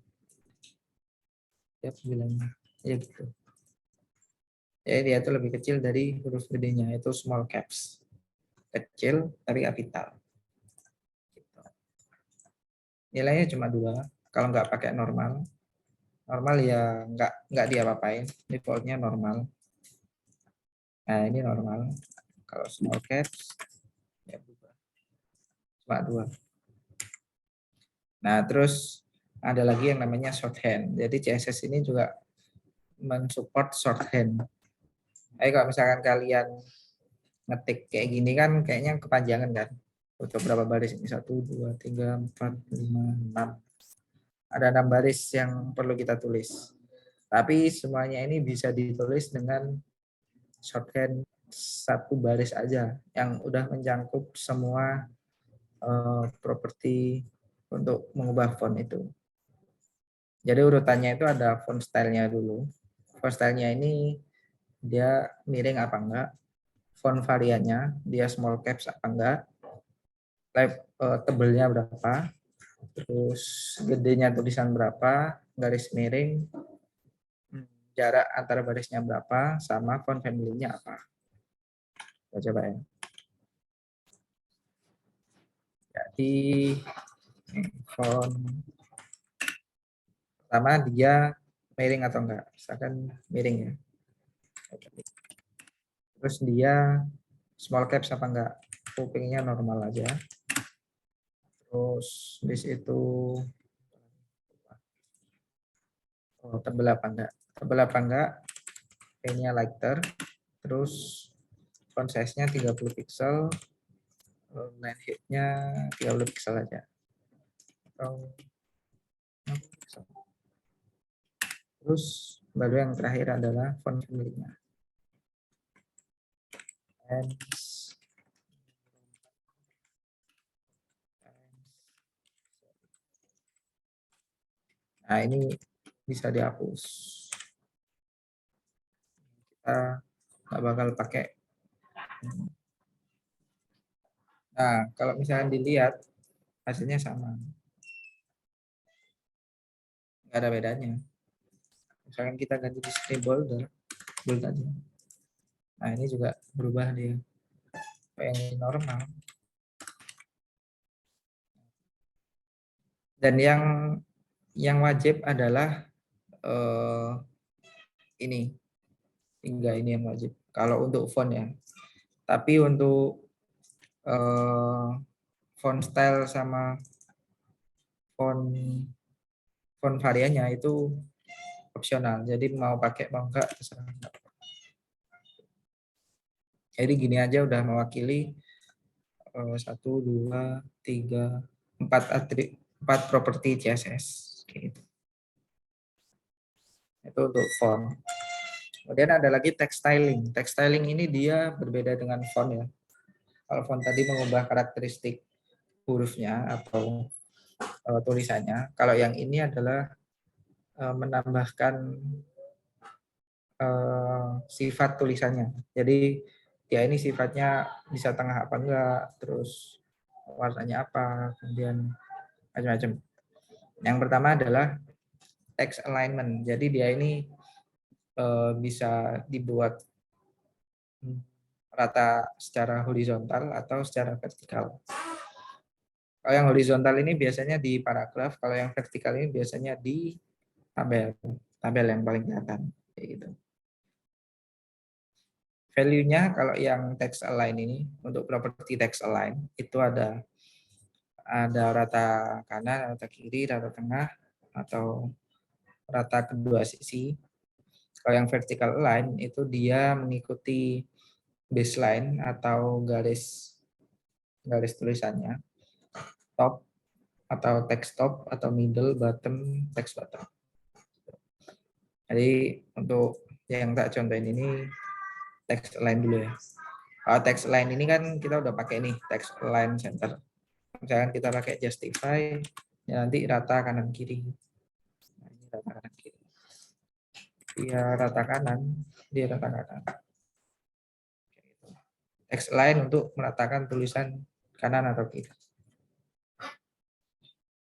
Ya, bilangnya. Ya gitu. Jadi dia itu lebih kecil dari huruf gedenya, itu small caps. Kecil tapi kapital. Gitu. Nilainya cuma 2. Kalau nggak pakai normal. Normal ya nggak diapa-apain. Defaultnya normal. Nah, ini normal. Kalau small caps, ya berubah. Cuma 2. Nah, terus ada lagi yang namanya shorthand. Jadi CSS ini juga mensupport shorthand. Jadi kalau misalkan kalian ngetik kayak gini kan kayaknya kepanjangan kan. Untuk berapa baris ini? 1, 2, 3, 4, 5, 6. Ada 6 baris yang perlu kita tulis. Tapi semuanya ini bisa ditulis dengan shorthand 1 baris aja yang udah mencakup semua properti untuk mengubah font itu. Jadi urutannya itu ada font style-nya dulu. Font style-nya ini dia miring apa enggak, font variannya dia small caps apa enggak, type tebelnya berapa, terus gedenya tulisan berapa, garis miring, jarak antara barisnya berapa, sama font family-nya apa. Kita coba ya. Jadi font pertama dia miring atau enggak, misalkan miring ya. Terus dia small caps apa enggak, kupingnya normal aja. Terus di situ tebel apa enggak, tebal apa enggak, P-nya lighter, terus font size-nya 30 pixel, line height-nya 30 pixel aja. Atau 60 pixel. Terus baru yang terakhir adalah font family-nya. Nah, ini bisa dihapus. Kita nggak bakal pakai. Nah, kalau misalnya dilihat, hasilnya sama. Nggak ada bedanya. Misalkan kita ganti display bold aja. Nah, ini juga berubah dia. Yang normal. Dan yang wajib adalah ini. Hingga ini yang wajib. Kalau untuk font ya. Tapi untuk font style sama font variannya itu opsional. Jadi mau pakai mau enggak terserah. Jadi gini aja udah mewakili 1, 2, 3, 4 properti CSS. Gitu. Itu untuk font. Kemudian ada lagi text styling. Text styling ini dia berbeda dengan font ya. Kalau font tadi mengubah karakteristik hurufnya atau tulisannya. Kalau yang ini adalah menambahkan sifat tulisannya. Jadi ya ini sifatnya bisa tengah apa enggak, terus warnanya apa, kemudian macam-macam. Yang pertama adalah text alignment. Jadi dia ini bisa dibuat rata secara horizontal atau secara vertikal. Kalau yang horizontal ini biasanya di paragraf, kalau yang vertikal ini biasanya di tabel yang paling kelihatan. Kayak gitu. Value-nya kalau yang text align ini, untuk properti text align, itu ada rata kanan, rata kiri, rata tengah, atau rata kedua sisi. Kalau yang vertical align, itu dia mengikuti baseline atau garis tulisannya. Top atau text top atau middle, bottom, text bottom. Jadi untuk yang tak contohin ini text align dulu ya. Kalau text align ini kan kita udah pakai nih text align center. Misalkan kita pakai justify, ya nanti rata kanan kiri. Nah, ini rata kanan kiri. Dia rata kanan, dia rata kanan. Text align untuk meratakan tulisan kanan atau kiri.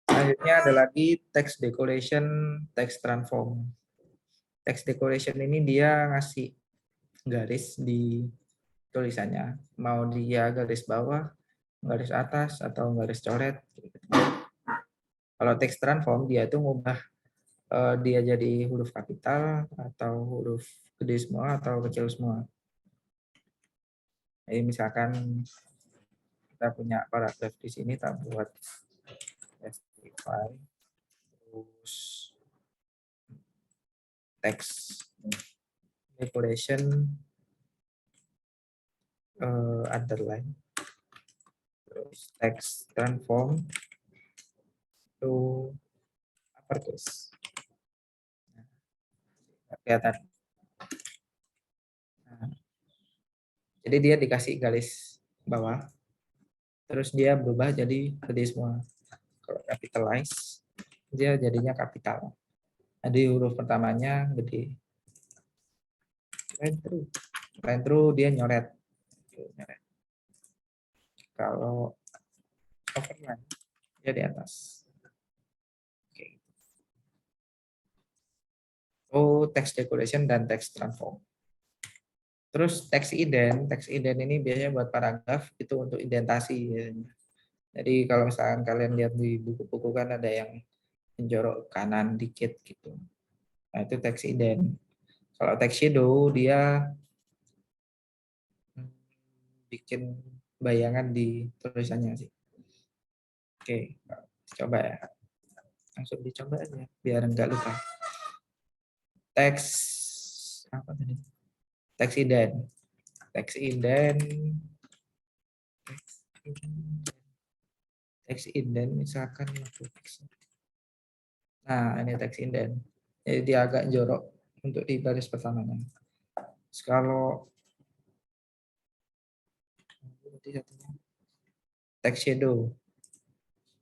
Selanjutnya ada lagi text decoration, text transform. Text decoration ini dia ngasih garis di tulisannya, mau dia garis bawah, garis atas, atau garis coret. Kalau text transform dia itu ngubah dia jadi huruf kapital atau huruf gede semua atau kecil semua. Jadi misalkan kita punya paragraf di sini, kita buat justify, terus text decoration, underline, terus text transform to uppercase. Kelihatan. Nah, jadi dia dikasih garis bawah, terus dia berubah jadi gede semua. Kalau capitalize, dia jadinya kapital. Jadi huruf pertamanya gede. Line through dia nyoret. Kalau overline dia di atas. Oke. Oh, text decoration dan text transform. Terus text indent ini biasanya buat paragraf, itu untuk indentasi. Jadi kalau misalkan kalian lihat di buku-buku kan ada yang menjorok kanan dikit gitu. Nah, itu text indent. Kalau text shadow dia bikin bayangan di tulisannya sih. Oke, coba ya. Langsung dicoba aja biar enggak lupa. Teks apa tadi? Teks indent. Teks indent. Teks indent misalkan 50 pixel. Nah, ini teks indent. Jadi dia agak jorok untuk di baris pertamanya. Kalau text shadow.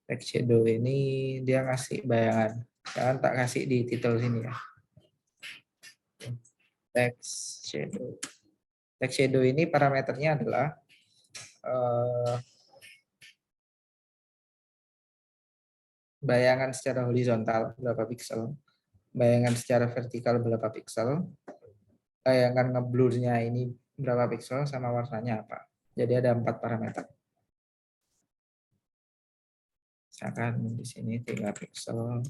Text shadow ini dia ngasih bayangan. Jangan tak kasih di title sini ya. Text shadow. Text shadow ini parameternya adalah bayangan secara horizontal berapa pixel, bayangan secara vertikal berapa pixel, bayangan ngeblurnya ini berapa pixel, sama warnanya apa. Jadi ada 4 parameter. Misalkan di sini 3 pixel,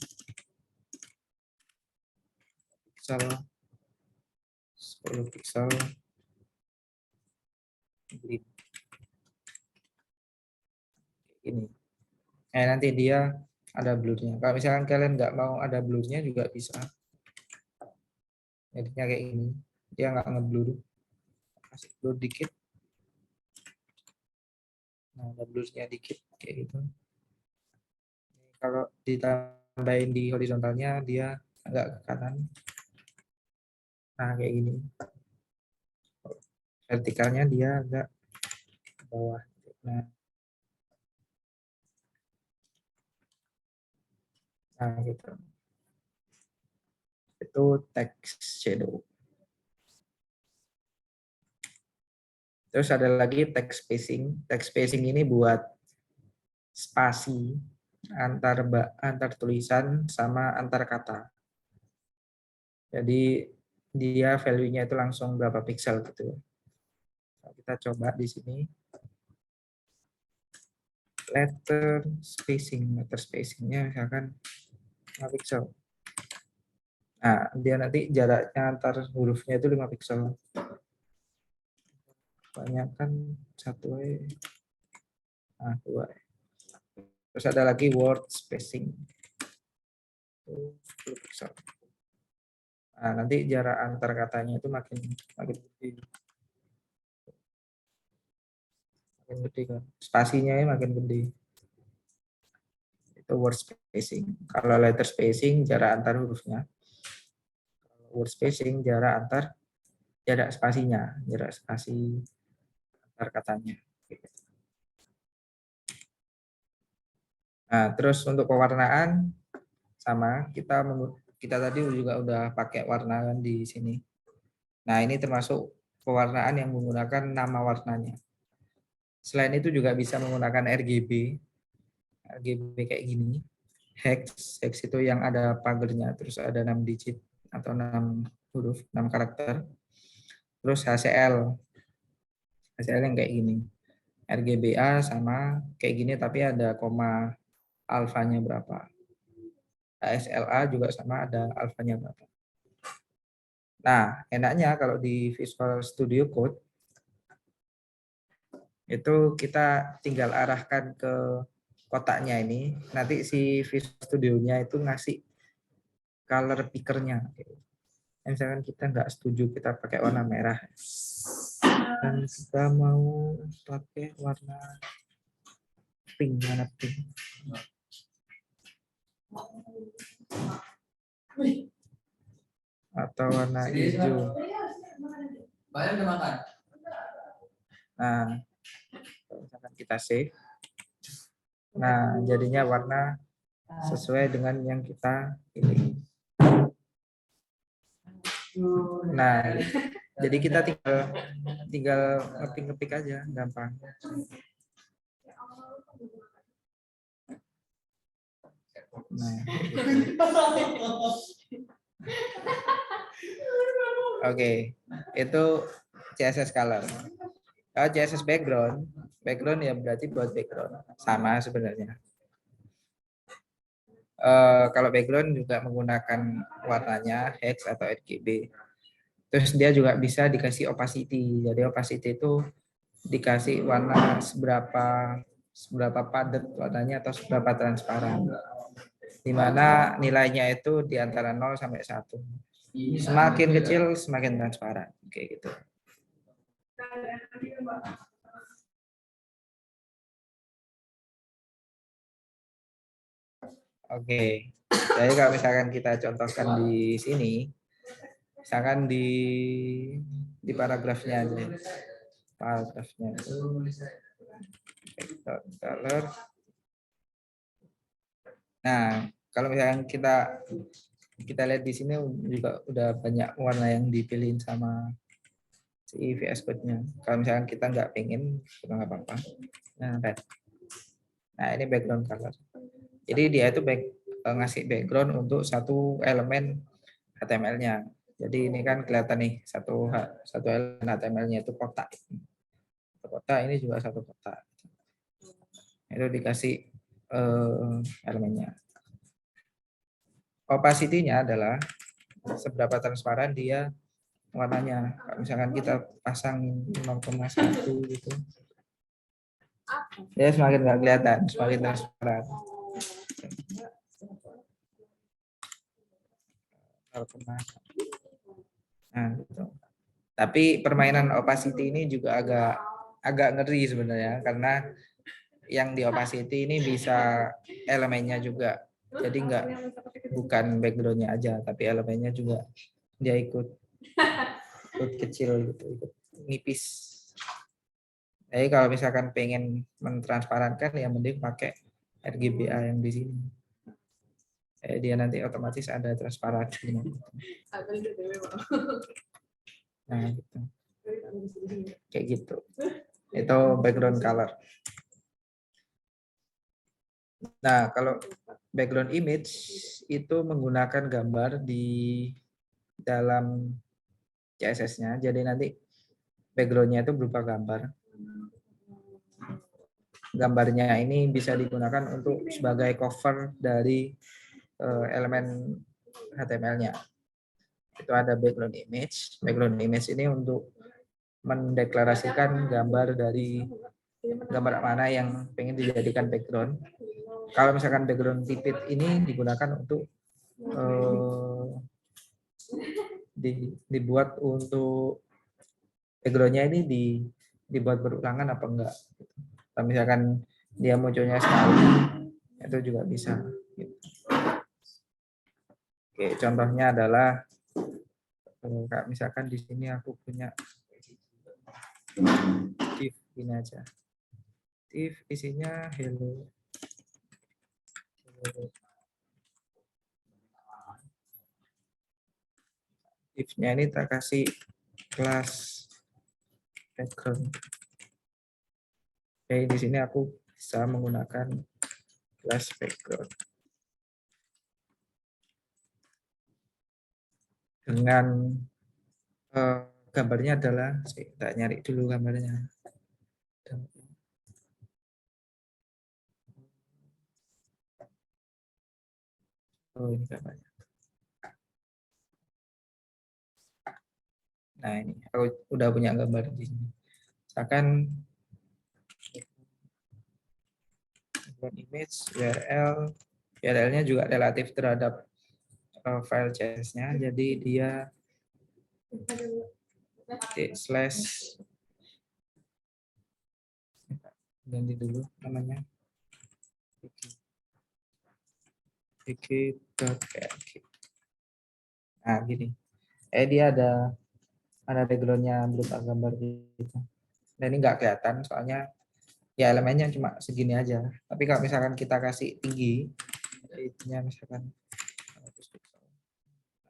10 pixel, ini. Nanti dia ada blurnya. Kalau misalkan kalian nggak mau ada blurnya juga bisa. Jadinya kayak ini. Dia nggak ngeblur. Kasih blur dikit. Nah, ada blurnya dikit kayak gitu. Kalau ditambahin di horizontalnya dia agak ke kanan. Nah, kayak gini. Vertikalnya dia agak ke bawah. Nah, gitu. Itu text shadow. Terus ada lagi text spacing. Text spacing ini buat spasi antar tulisan sama antar kata. Jadi dia value-nya itu langsung berapa pixel gitu. Kita coba di sini. Letter spacing-nya misalkan 5 pixel. Nah, dia nanti jaraknya antar hurufnya itu 5 pixel. Banyakkan 1. Nah, 2. Terus ada lagi word spacing. 10 pixel. Nah, nanti jarak antar katanya itu makin gede. Makin gede kan. Spasinya makin gede. Itu word spacing. Kalau letter spacing jarak antar hurufnya. Kalau word spacing jarak spasinya, jarak spasi antar katanya. Nah, terus untuk pewarnaan sama, kita tadi juga udah pakai warna di sini. Nah, ini termasuk pewarnaan yang menggunakan nama warnanya. Selain itu juga bisa menggunakan RGB. RGB kayak gini. Hex itu yang ada pagernya, terus ada 6 digit atau 6 huruf, 6 karakter. Terus HCL yang kayak gini. RGBA sama kayak gini tapi ada koma alfanya berapa. HSLA juga sama ada alfanya berapa. Nah, enaknya kalau di Visual Studio Code itu kita tinggal arahkan ke kotaknya ini. Nanti si Visual Studio-nya itu ngasih color picker-nya. Misalkan kita nggak setuju kita pakai warna merah. Dan kita mau pakai warna pink. Atau warna hijau. Nah, misalkan kita save. Nah, jadinya warna sesuai dengan yang kita pilih. Nah, jadi kita tinggal ngetik aja, gampang. Nah, Oke, itu CSS color. Kalau CSS background ya berarti buat background, sama sebenarnya. Kalau background juga menggunakan warnanya hex atau RGB. Terus dia juga bisa dikasih opacity. Jadi opacity itu dikasih warna seberapa padat warnanya atau seberapa transparan. Di mana nilainya itu di antara 0 sampai 1. Semakin kecil semakin transparan, kayak gitu. Oke, jadi kalau misalkan kita contohkan di sini, misalkan di paragrafnya aja, paragrafnya itu color. Nah, kalau misalkan kita lihat di sini juga udah banyak warna yang dipilih sama si VS Code-nya. Kalau misalkan kita nggak pengen, kita nggak apa-apa. Nah, red. Nah, ini background color. Jadi dia itu ngasih background untuk satu elemen HTML-nya. Jadi ini kan kelihatan nih satu elemen HTML-nya itu kotak. Kotak ini juga satu kotak. Itu dikasih elemennya. Opacity-nya adalah seberapa transparan dia warnanya. Kalau misalkan kita pasang 0,1 gitu, ya semakin nggak kelihatan, semakin transparan. 0,1. Nah, gitu. Tapi permainan opacity ini juga agak ngeri sebenarnya, karena yang di opacity ini bisa elemennya juga. Jadi bukan backgroundnya aja, tapi elemennya juga dia ikut kecil gitu, ikut nipis. Jadi kalau misalkan pengen mentransparankan ya mending pakai RGBA yang di sini. Dia nanti otomatis ada transparansi. Nah, gitu. Kayak gitu. Itu background color. Nah, kalau background image itu menggunakan gambar di dalam CSS-nya. Jadi nanti background-nya itu berupa gambar. Gambarnya ini bisa digunakan untuk sebagai cover dari elemen HTML-nya. Itu ada background image. Background image ini untuk mendeklarasikan gambar mana yang pengen dijadikan background. Kalau misalkan background tipit ini digunakan untuk dibuat untuk backgroundnya ini dibuat berulangan apa enggak. Kalau misalkan dia munculnya sekali, itu juga bisa. Oke, contohnya adalah misalkan di sini aku punya div ini aja. Div isinya hello. Divnya ini tak kasih kelas background. Oke, di sini aku bisa menggunakan kelas background dengan gambarnya adalah saya nyari dulu gambarnya. Oh, ini gambarnya. Nah, ini aku udah punya gambar di sini. Misalkan image URL-nya juga relatif terhadap file CSS-nya. Jadi dia slash ganti dulu namanya. wiki.plg. Nah, gini. Dia ada background-nya berupa gambar gitu. Dan ini nggak kelihatan soalnya ya elemennya cuma segini aja. Tapi kalau misalkan kita kasih tinggi, itunya misalkan,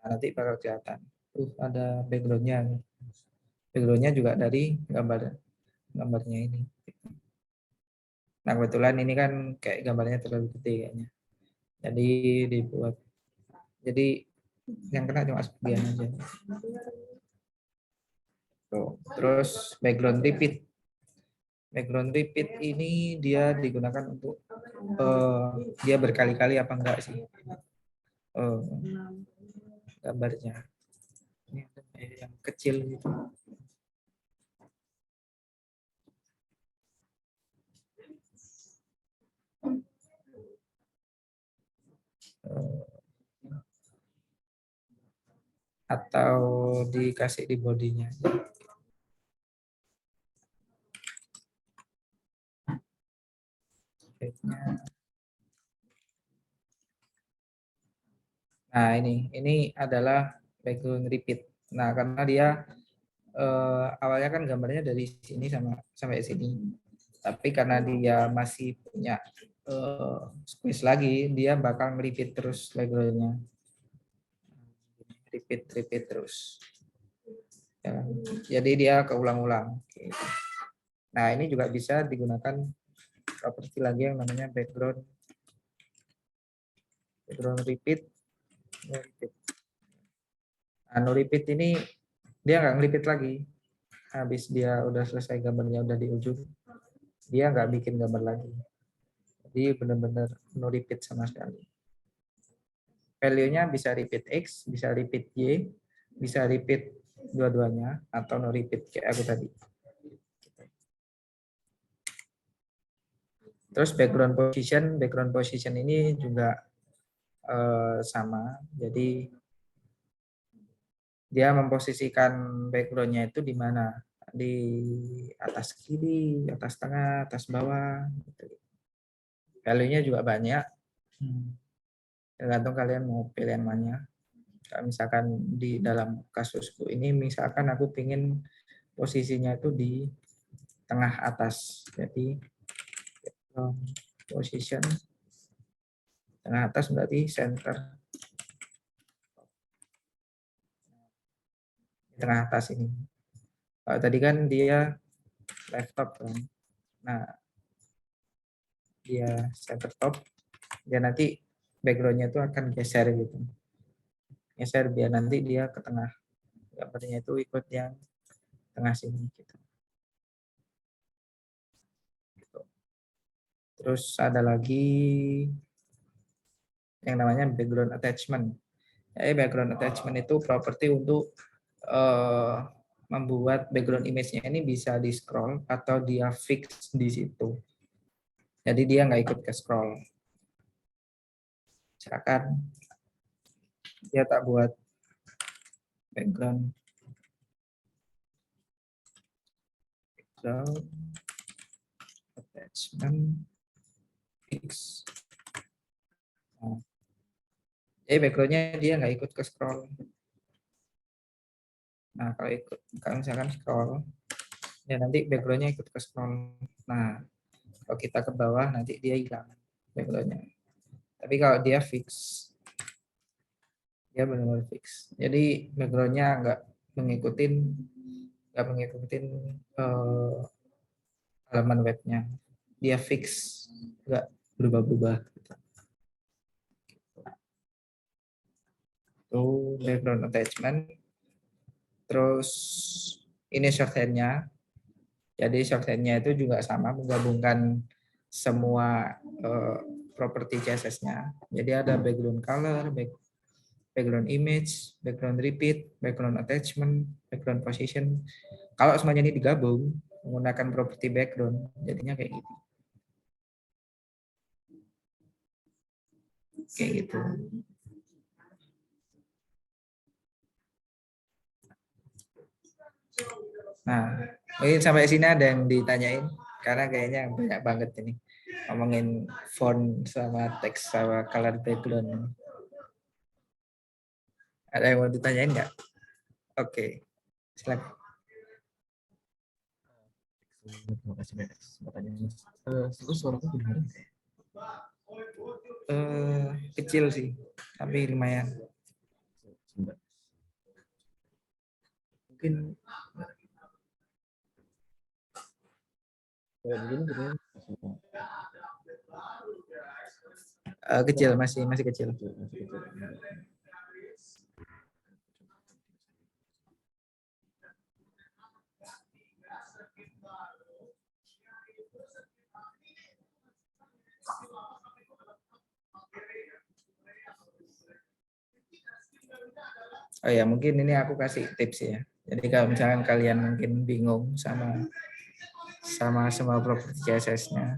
nah, nanti bakal kelihatan. Ada background-nya. Background-nya juga dari gambarnya ini. Nah, kebetulan ini kan kayak gambarnya terlalu gede kayaknya. Jadi dibuat. Jadi yang kena cuma sebagian aja. Tuh. Terus background repeat. Background repeat ini dia digunakan untuk dia berkali-kali apa enggak sih gambarnya. Ini yang kecil gitu. atau dikasih di bodinya. Nah, ini adalah background repeat. Nah, karena dia awalnya kan gambarnya dari sini sampai sini. Tapi karena dia masih punya space lagi, dia bakal repeat terus background-nya. Repeat terus. Ya, jadi dia keulang-ulang. Nah, ini juga bisa digunakan properti lagi yang namanya background repeat. Nah, no repeat ini dia nggak nge-repeat lagi. Habis dia udah selesai gambarnya udah di ujung, dia nggak bikin gambar lagi. Jadi benar-benar no repeat sama sekali. Value-nya bisa repeat X, bisa repeat Y, bisa repeat dua-duanya, atau no repeat kayak aku tadi. Terus background position ini juga sama. Jadi dia memposisikan background-nya itu di mana? Di atas kiri, atas tengah, atas bawah. Value-nya juga banyak. Tergantung kalian mau pilih yang mana. Misalkan di dalam kasusku ini, misalkan aku pengen posisinya itu di tengah atas. Jadi position tengah atas berarti center. Tengah atas ini. Kalau tadi kan dia left top kan. Nah, dia center top. Dia nanti background-nya itu akan geser gitu. Geser biar nanti dia ke tengah. Gambarnya itu ikut yang tengah sini gitu. Terus ada lagi yang namanya background attachment. Background attachment itu properti untuk membuat background image-nya ini bisa di scroll atau dia fix di situ. Jadi dia nggak ikut ke scroll. Misalkan dia tak buat background attachment fix. Nah, jadi background-nya dia nggak ikut ke scroll. Nah, kalau misalkan scroll, ya nanti background-nya ikut ke scroll. Nah, kalau kita ke bawah nanti dia hilang background-nya. Tapi kalau dia fix, dia benar-benar fix. Jadi background-nya nggak mengikutin halaman webnya. Dia fix, nggak berubah-ubah. Itu background attachment. Terus ini shorthand-nya. Jadi shorthand-nya itu juga sama, menggabungkan semua properti CSS-nya. Jadi ada background color, background image, background repeat, background attachment, background position. Kalau semuanya ini digabung menggunakan properti background, jadinya kayak gitu. Kayak gitu. Nah, mungkin sampai sini ada yang ditanyain karena kayaknya banyak banget ini ngomongin font sama teks sama color background. Ada yang mau ditanyain nggak? Oke, silakan. Terima kasih banyak pertanyaannya. Terus suaraku kedengaran? Kecil sih, tapi lumayan. Sebentar. Mungkin begini Kecil, masih kecil. Oh ya, mungkin ini aku kasih tips ya. Jadi kalau misalkan kalian mungkin bingung sama semua properti CSS-nya,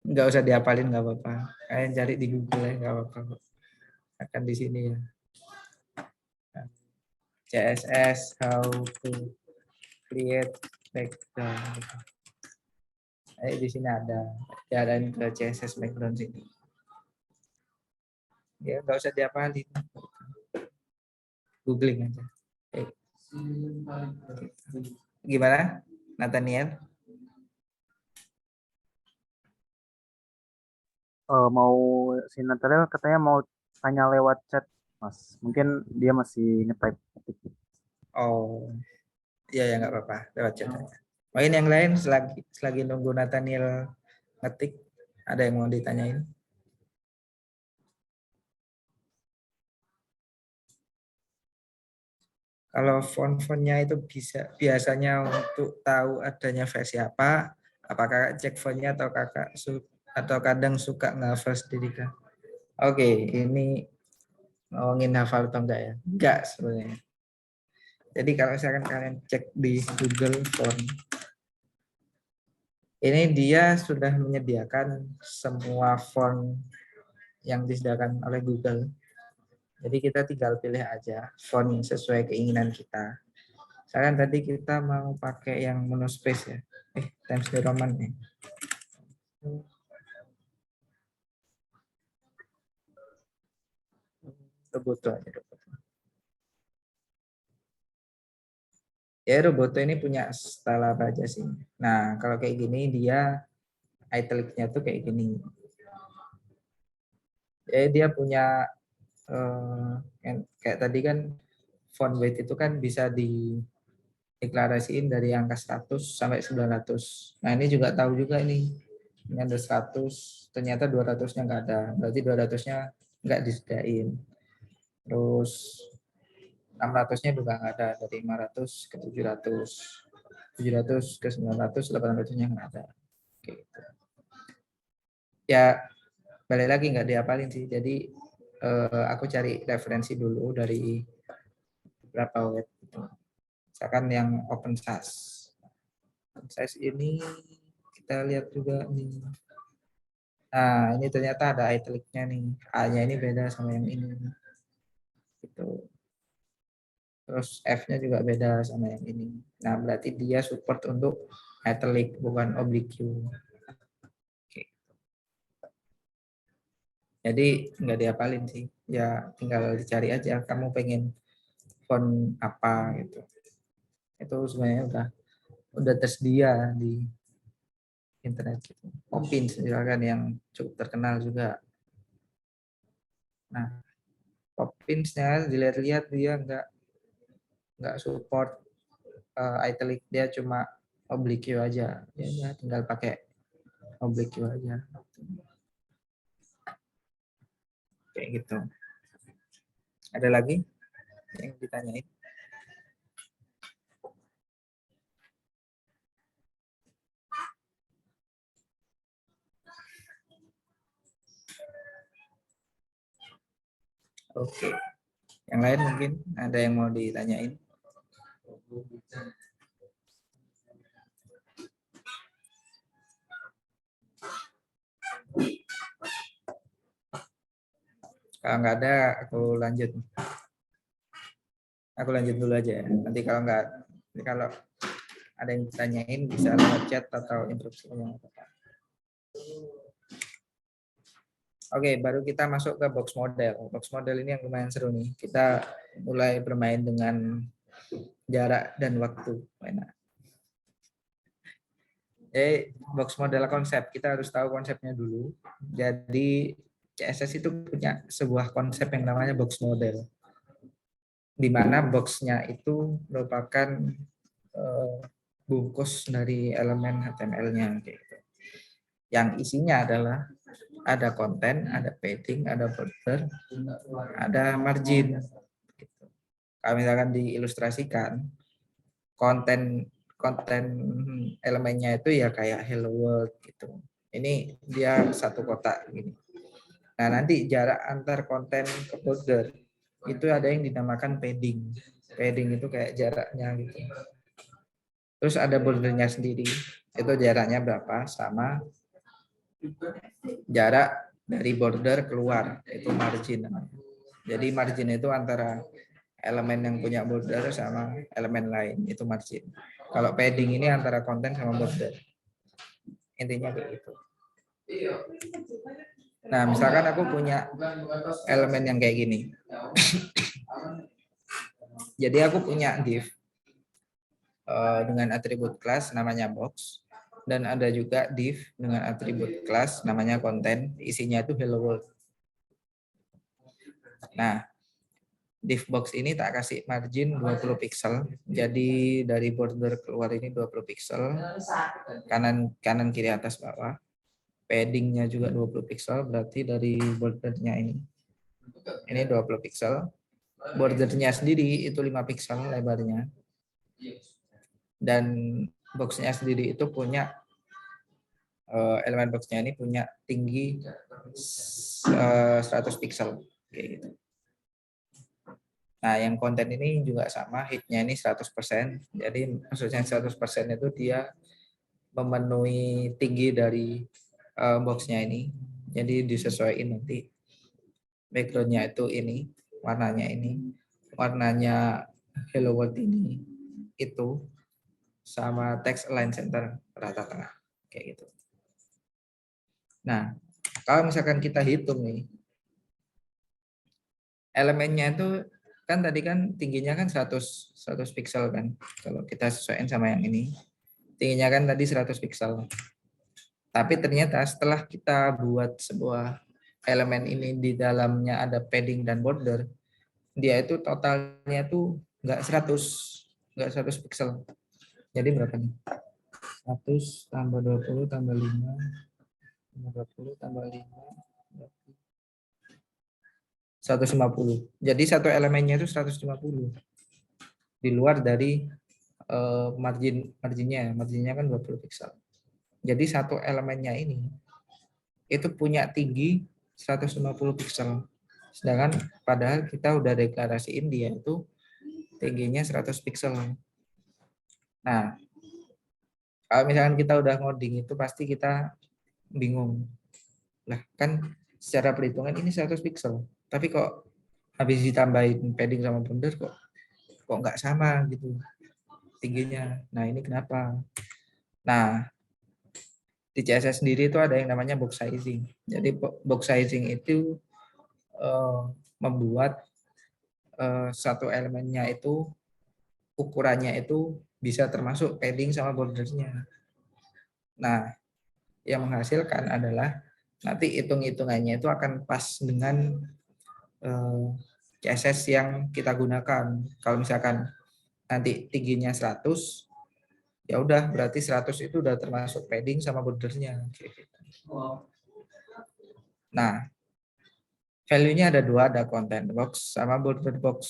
nggak usah dihafalin, nggak apa-apa. Kalian cari di Google ya, nggak apa-apa. Akan di sini ya. CSS how to create background. Di sini ada diarahin ke CSS background sini. Ya nggak usah diapalin, googling aja. Gimana, Nathaniel? Mau si Nathaniel katanya mau tanya lewat chat, Mas. Mungkin dia masih nge-type. Oh, iya ya nggak apa-apa, lewat chat aja. Main yang lain selagi nunggu Nathaniel ngetik, ada yang mau ditanyain? Kalau font-fontnya itu biasanya untuk tahu adanya versi apa, apakah cek fontnya atau kadang suka ngehafal sendiri kan? Oke, ini ngomongin hafal atau enggak ya? Enggak sebenarnya. Jadi kalau misalkan kalian cek di Google Font, ini dia sudah menyediakan semua font yang disediakan oleh Google. Jadi kita tinggal pilih aja font sesuai keinginan kita. Misalkan tadi kita mau pakai yang monospace ya. Times New Roman nih. Roboto aja. Ya Roboto ini punya style apa aja sih. Nah kalau kayak gini dia italicnya tuh kayak gini. Jadi dia punya kayak tadi kan font weight itu kan bisa dideklarasiin dari angka 100 sampai 900. Nah ini juga tahu juga ini ada 100, ternyata 200-nya nggak ada, berarti 200-nya nggak disediain. Terus 600-nya juga nggak ada, dari 500 ke 700, 700 ke 900, 800-nya nggak ada. Gitu. Ya balik lagi nggak dihafalin sih, jadi aku cari referensi dulu dari beberapa web gitu. Misalkan yang OpenSAS. OpenSAS ini kita lihat juga nih. Nah, ini ternyata ada italicnya nih. A-nya ini beda sama yang ini. Gitu. Terus F-nya juga beda sama yang ini. Nah, berarti dia support untuk italic, bukan oblique. Oke. Jadi nggak dihafalin sih. Ya tinggal dicari aja kamu pengen font apa gitu. Itu sebenarnya udah tersedia di internet gitu. Poppins misalkan yang cukup terkenal juga. Nah, Poppins-nya dilihat-lihat dia nggak support italic, dia cuma oblique aja. Ya tinggal pakai oblique aja. Kayak gitu. Ada lagi yang ditanyain? Oke. Yang lain mungkin ada yang mau ditanyain? Kalau nggak ada, aku lanjut. Aku lanjut dulu aja ya. Nanti kalau ada yang ditanyain bisa lewat chat atau interupsi. Oke, baru kita masuk ke box model. Box model ini yang lumayan seru nih. Kita mulai bermain dengan jarak dan waktu. Box model konsep, kita harus tahu konsepnya dulu. Jadi CSS itu punya sebuah konsep yang namanya box model, di mana box-nya itu merupakan bungkus dari elemen HTML-nya. Gitu. Yang isinya adalah ada konten, ada padding, ada border, ada margin. Gitu. Kalau misalkan diilustrasikan, konten elemennya itu ya kayak hello world gitu. Ini dia satu kotak gini. Nah, nanti jarak antar konten ke border itu ada yang dinamakan padding. Padding itu kayak jaraknya gitu. Terus ada bordernya sendiri. Itu jaraknya berapa? Sama jarak dari border keluar, itu margin. Jadi margin itu antara elemen yang punya border sama elemen lain, itu margin. Kalau padding ini antara konten sama border. Intinya kayak gitu. Nah, misalkan aku punya elemen yang kayak gini. Jadi aku punya div dengan atribut kelas namanya box, dan ada juga div dengan atribut kelas namanya konten, isinya itu hello world. Nah, div box ini tak kasih margin 20 pixel. Jadi dari border keluar ini 20 pixel. Kanan kiri atas bawah. Paddingnya juga 20 pixel, berarti dari bordernya ini 20 pixel. Bordernya sendiri itu 5 pixel lebarnya. Dan boxnya sendiri itu punya elemen boxnya ini punya tinggi 100 pixel kayak gitu. Nah, yang konten ini juga sama, hitnya ini 100%. Jadi maksudnya 100% itu dia memenuhi tinggi dari boxnya ini. Jadi disesuaikan nanti backgroundnya itu ini, warnanya hello world ini itu sama text align center rata tengah kayak gitu. Nah, kalau misalkan kita hitung nih, elemennya itu kan tadi kan tingginya kan 100 pixel kan. Kalau kita sesuaikan sama yang ini, tingginya kan tadi 100 pixel. Tapi ternyata setelah kita buat sebuah elemen ini di dalamnya ada padding dan border, dia itu totalnya tuh nggak 100 pixel. Jadi berapa nih? 100 tambah 20 tambah 5 tambah 20 tambah 5 150. Jadi satu elemennya itu 150. Di luar dari marginnya kan 20 pixel. Jadi satu elemennya ini itu punya tinggi 150 pixel. Sedangkan padahal kita udah deklarasiin dia itu tingginya 100 pixel. Nah, kalau misalkan kita udah ngoding itu pasti kita bingung. Lah kan secara perhitungan ini 100 pixel. Tapi kok habis ditambahin padding sama border kok nggak sama gitu tingginya. Nah, ini kenapa? Nah, di CSS sendiri itu ada yang namanya box sizing. Jadi box sizing itu membuat satu elemennya itu ukurannya itu bisa termasuk padding sama bordernya. Nah, yang menghasilkan adalah nanti hitung-hitungannya itu akan pas dengan CSS yang kita gunakan. Kalau misalkan nanti tingginya 100, ya udah berarti 100 itu udah termasuk padding sama bordernya. Nah, value-nya ada dua, ada content box sama border box.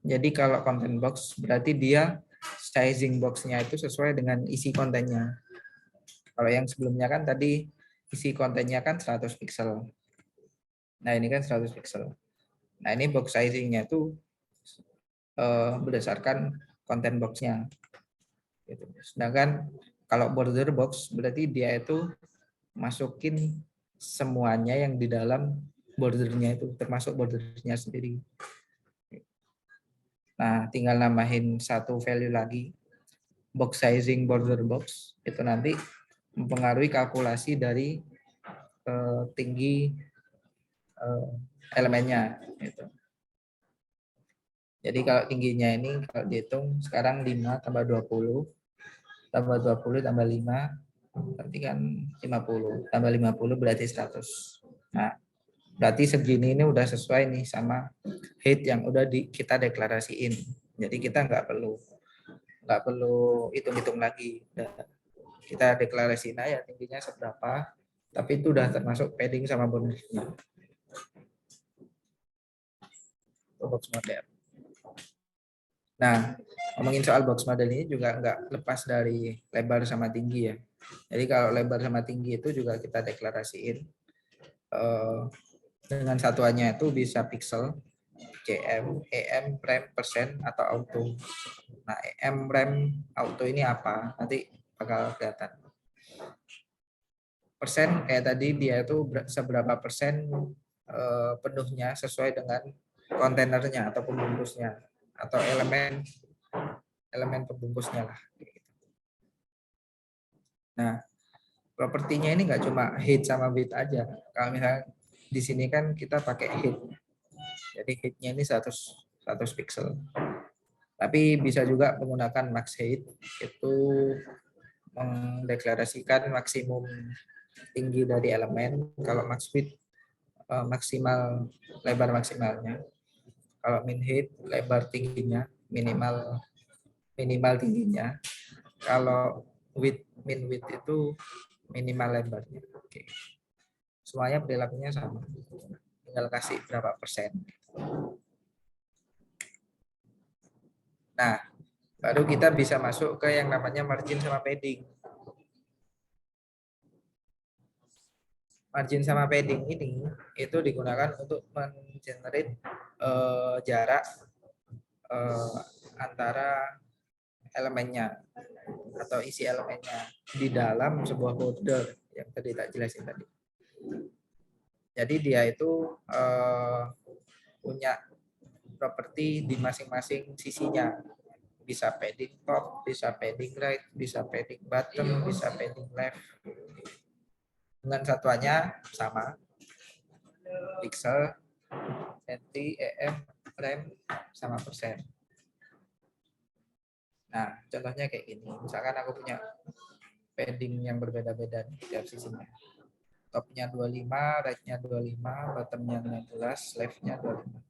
Jadi kalau content box berarti dia sizing box-nya itu sesuai dengan isi kontennya. Kalau yang sebelumnya kan tadi isi kontennya kan 100 pixel. Nah, ini kan 100 pixel. Nah, ini box sizing-nya itu berdasarkan content box-nya. Gitu. Sedangkan kalau border box berarti dia itu masukin semuanya yang di dalam bordernya itu, termasuk bordernya sendiri. Nah, tinggal nambahin satu value lagi, box sizing border box, itu nanti mempengaruhi kalkulasi dari tinggi elemennya. Gitu. Jadi kalau tingginya ini kalau dihitung sekarang 5 tambah 20 tambah 20 tambah 5 berarti kan 50 tambah 50 berarti 100. Nah, berarti segini ini udah sesuai nih sama height yang udah kita deklarasiin. Jadi kita nggak perlu hitung-hitung lagi. Kita deklarasiin aja tingginya seberapa, tapi itu udah termasuk padding sama bordernya. Box model. Nah, ngomongin soal box model ini juga nggak lepas dari lebar sama tinggi ya. Jadi kalau lebar sama tinggi itu juga kita deklarasiin dengan satuannya itu bisa pixel, cm, em, rem, persen, atau auto. Nah, em, rem, auto ini apa? Nanti bakal kelihatan. Persen kayak tadi dia itu seberapa persen penuhnya sesuai dengan kontainernya ataupun bungkusnya. atau elemen pembungkusnya lah. Nah, propertinya ini nggak cuma height sama width aja. Kalau misalnya di sini kan kita pakai height. Jadi height-nya ini 100 pixel. Tapi bisa juga menggunakan max height, itu mendeklarasikan maksimum tinggi dari elemen. Kalau max width maksimal lebar maksimalnya. Kalau min height lebar tingginya, minimal tingginya. Kalau min width itu minimal lebarnya. Oke. Semuanya perilakunya sama. Tinggal kasih berapa persen. Nah, baru kita bisa masuk ke yang namanya margin sama padding. Margin sama padding ini itu digunakan untuk mengenerate jarak antara elemennya atau isi elemennya di dalam sebuah border yang tadi tak jelasin tadi. Jadi dia itu punya properti di masing-masing sisinya. Bisa padding top, bisa padding right, bisa padding bottom, bisa padding left. Dengan satuannya sama. Pixel, centi, em, rem, sama persen. Nah, contohnya kayak gini. Misalkan aku punya padding yang berbeda-beda di tiap sisinya. Topnya 25, right-nya 25, bottomnya 16, left-nya 25.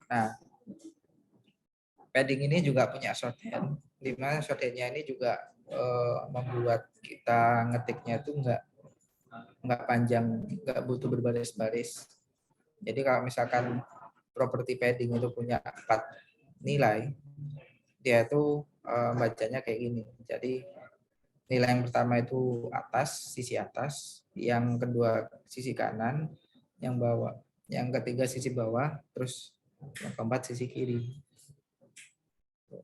Nah, padding ini juga punya shorthand, di mana shorthandnya ini juga membuat kita ngetiknya itu nggak panjang, nggak butuh berbaris-baris. Jadi kalau misalkan properti padding itu punya 4 nilai, dia itu bacanya kayak gini. Jadi nilai yang pertama itu atas, sisi atas, yang kedua sisi kanan, yang bawah, yang ketiga sisi bawah, terus yang keempat sisi kiri.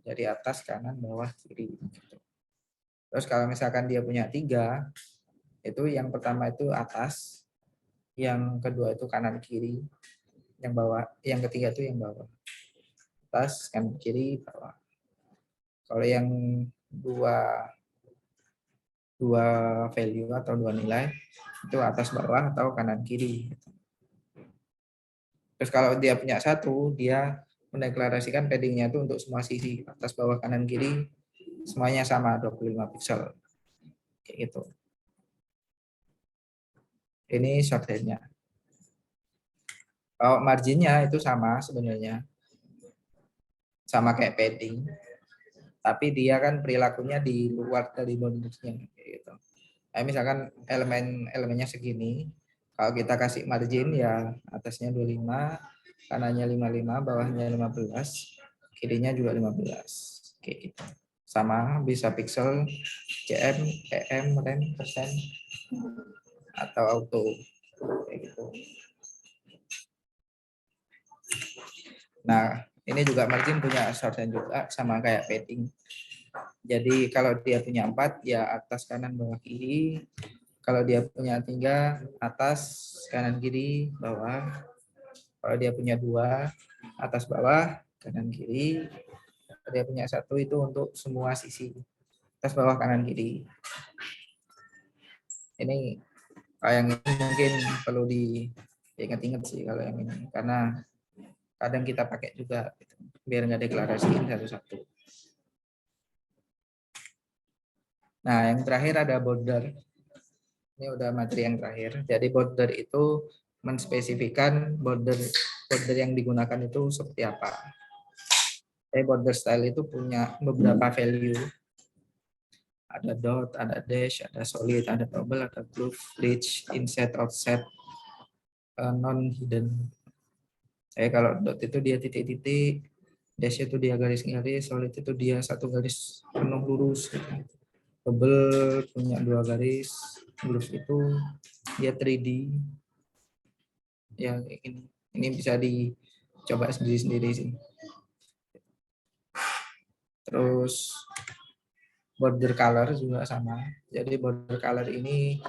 Jadi atas, kanan, bawah, kiri. Terus kalau misalkan dia punya 3, itu yang pertama itu atas, yang kedua itu kanan kiri, yang bawah, yang ketiga itu yang bawah. Atas, kanan kiri, bawah. Kalau yang dua value atau 2 nilai itu atas bawah atau kanan kiri. Terus kalau dia punya 1, dia mendeklarasikan paddingnya itu untuk semua sisi, atas bawah kanan kiri semuanya sama 25 pixel. Kayak gitu. Ini shorthandnya. Kalau marginnya itu sama sebenarnya, sama kayak padding, tapi dia kan perilakunya di luar dari boundaries-nya. Gitu. Nah, misalkan elemennya segini, kalau kita kasih margin ya atasnya 25, kanannya 55, bawahnya 15, kirinya juga 15. Kayak gitu. Sama bisa pixel, cm, em, rem, persen, atau auto. Kayak gitu. Nah, ini juga margin punya shorthand juga sama kayak padding. Jadi kalau dia punya 4 ya atas kanan bawah kiri. Kalau dia punya 3 atas kanan kiri bawah. Kalau dia punya 2 atas bawah kanan kiri. Kalau dia punya 1 itu untuk semua sisi atas bawah kanan kiri. Ini kalau yang ini mungkin perlu diingat-ingat sih kalau yang ini, karena kadang kita pakai juga gitu, biar nggak deklarasiin satu-satu. Nah, yang terakhir ada border. Ini udah materi yang terakhir. Jadi border itu menspesifikan border yang digunakan itu seperti apa. Border style itu punya beberapa value. Ada dot, ada dash, ada solid, ada double, ada groove, bridge, inset, offset, non-hidden. Kalau dot itu dia titik-titik, dash itu dia garis-garis, solid itu dia satu garis penuh lurus. Double punya 2 garis, groove itu dia 3D. Ya ini bisa dicoba sendiri-sendiri sih. Terus border color juga sama. Jadi border color ini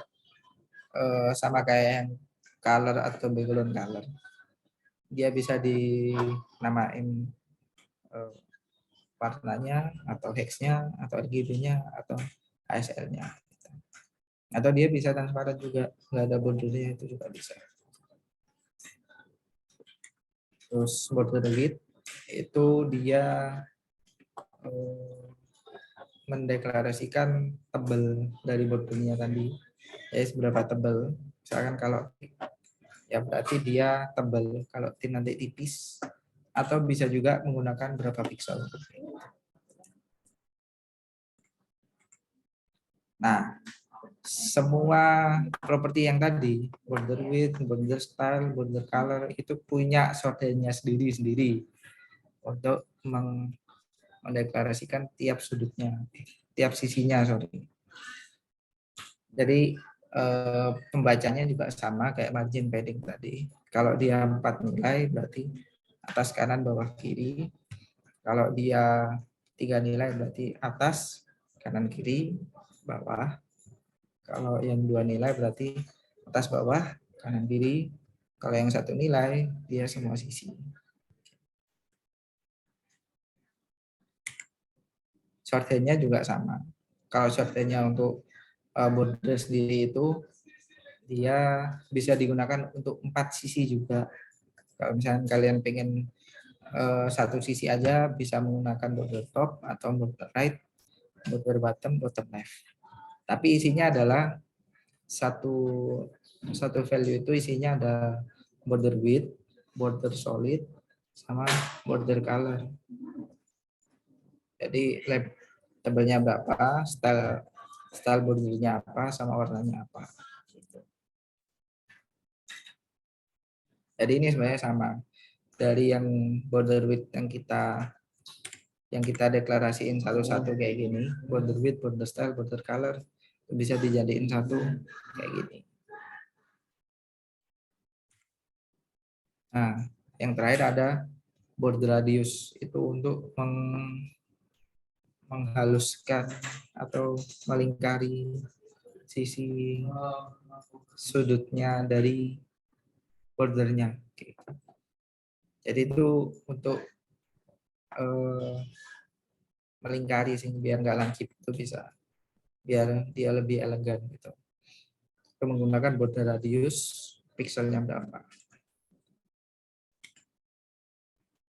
sama kayak yang color atau background color. Dia bisa dinamain warnanya atau hexnya atau RGB-nya atau ASL-nya. Atau dia bisa transparan juga, nggak ada bordernya, itu juga bisa. Terus border width itu dia mendeklarasikan tebal dari bordernya tadi, ya seberapa tebal. Misalkan kalau ya berarti dia tebal, kalau thin nanti tipis, atau bisa juga menggunakan berapa piksel. Nah, semua properti yang tadi, border width, border style, border color, itu punya sortnya sendiri-sendiri untuk mendeklarasikan tiap sudutnya, tiap sisinya, sorry. Jadi pembacanya juga sama kayak margin padding tadi. Kalau dia 4 nilai berarti atas, kanan, bawah, kiri. Kalau dia 3 nilai berarti atas, kanan, kiri, bawah. Kalau yang 2 nilai berarti atas, bawah, kanan, kiri. Kalau yang 1 nilai dia semua sisi. Shorthandnya juga sama. Kalau shorthandnya untuk border sendiri itu dia bisa digunakan untuk 4 sisi juga. Kalau misalnya kalian pengen satu sisi aja, bisa menggunakan border top atau border right, border bottom, bottom left. Tapi isinya adalah satu value itu isinya ada border width, border solid, sama border color. Jadi labelnya berapa, style bordernya apa, sama warnanya apa. Jadi ini sebenarnya sama dari yang border width yang kita deklarasiin satu-satu kayak gini, border width, border style, border color, bisa dijadiin satu kayak gini. Nah, yang terakhir ada border radius, itu untuk menghaluskan atau melingkari sisi sudutnya dari bordernya. Jadi itu untuk melingkari sih, biar nggak lancip, itu bisa, biar dia lebih elegan gitu. Itu menggunakan border radius, pixelnya berapa.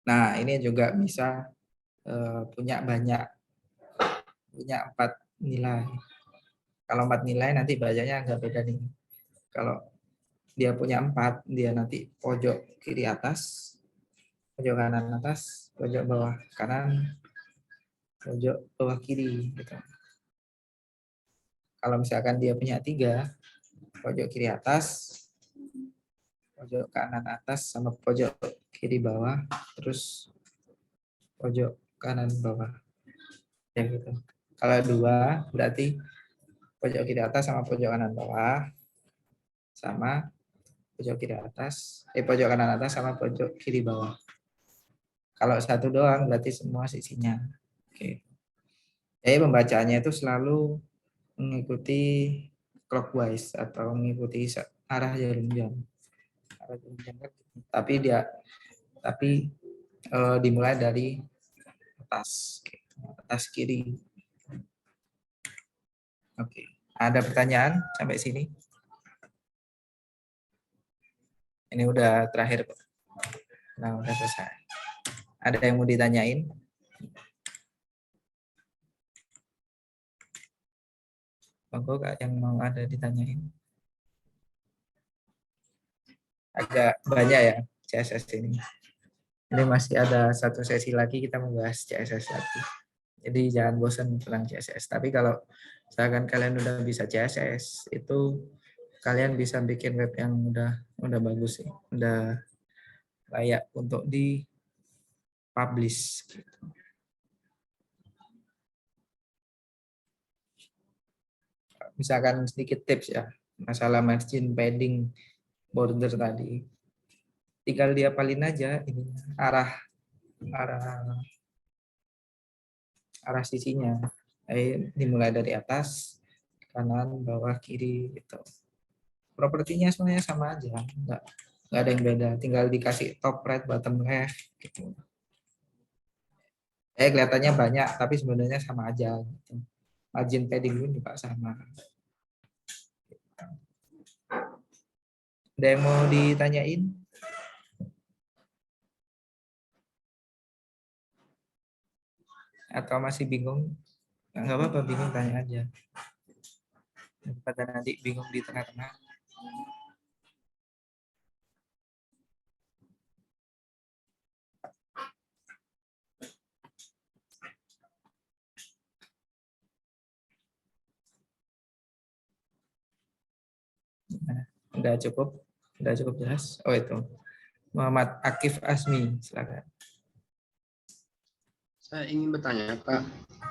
Nah, ini juga bisa punya 4 nilai. Kalau 4 nilai nanti bacanya agak beda nih. Kalau dia punya 4, dia nanti pojok kiri atas, pojok kanan atas, pojok bawah kanan, pojok bawah kiri gitu. Kalau misalkan dia punya 3, pojok kiri atas, pojok kanan atas, sama pojok kiri bawah, terus pojok kanan bawah. Ya gitu. Kalau 2 berarti pojok kiri atas sama pojok kanan bawah, sama pojok kiri atas, pojok kanan atas sama pojok kiri bawah. Kalau 1 doang berarti semua sisinya. Oke. Jadi pembacaannya itu selalu mengikuti clockwise atau mengikuti arah jarum jam. Tapi dimulai dari atas kiri. Oke. Ada pertanyaan sampai sini? Ini udah terakhir. Nah, udah selesai. Ada yang mau ditanyain? Monggo Kak, yang mau ada ditanyain. Agak banyak ya CSS ini. Ini masih ada satu sesi lagi, kita membahas CSS lagi. Jadi jangan bosan tentang CSS. Tapi kalau misalkan kalian udah bisa CSS, itu kalian bisa bikin web yang udah bagus sih, udah layak untuk di publish. Misalkan sedikit tips ya, masalah margin padding border tadi, tinggal diapalin aja ini arah sisinya. Dimulai dari atas, kanan, bawah, kiri gitu. propertinya sebenarnya sama aja, nggak ada yang beda, tinggal dikasih top right, bottom left gitu. Kelihatannya banyak tapi sebenarnya sama aja gitu. Margin padding pun juga sama. Ada yang mau ditanyain? Atau masih bingung? Nggak apa-apa, bingung tanya aja. Daripada nanti bingung di tengah-tengah. Nah, udah cukup jelas. Oh itu, Muhammad Akif Asmi, silakan. Saya ingin bertanya, Kak.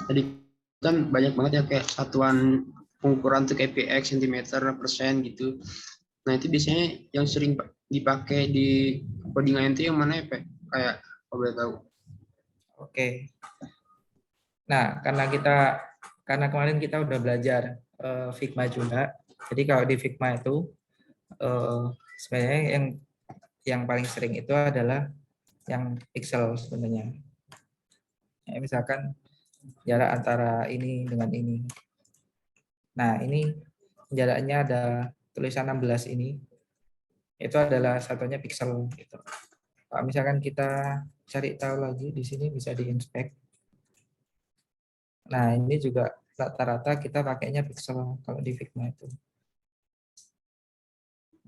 Tadi kan banyak banget ya kayak satuan pengukuran tuh kayak px, centimeter, persen gitu. Nah, itu biasanya yang sering dipakai di codingan itu yang mana ya, Pak? Kayak kalau boleh tahu. Oke. Nah, karena kemarin kita udah belajar Figma juga. Jadi kalau di Figma itu sebenarnya yang paling sering itu adalah yang pixel sebenarnya. Ya, misalkan jarak antara ini dengan ini. Nah, ini jaraknya ada tulisan 16 ini. Itu adalah satunya pixel gitu. Kalau misalkan kita cari tahu lagi di sini bisa diinspek. Nah, ini juga rata-rata kita pakainya pixel kalau di Figma itu.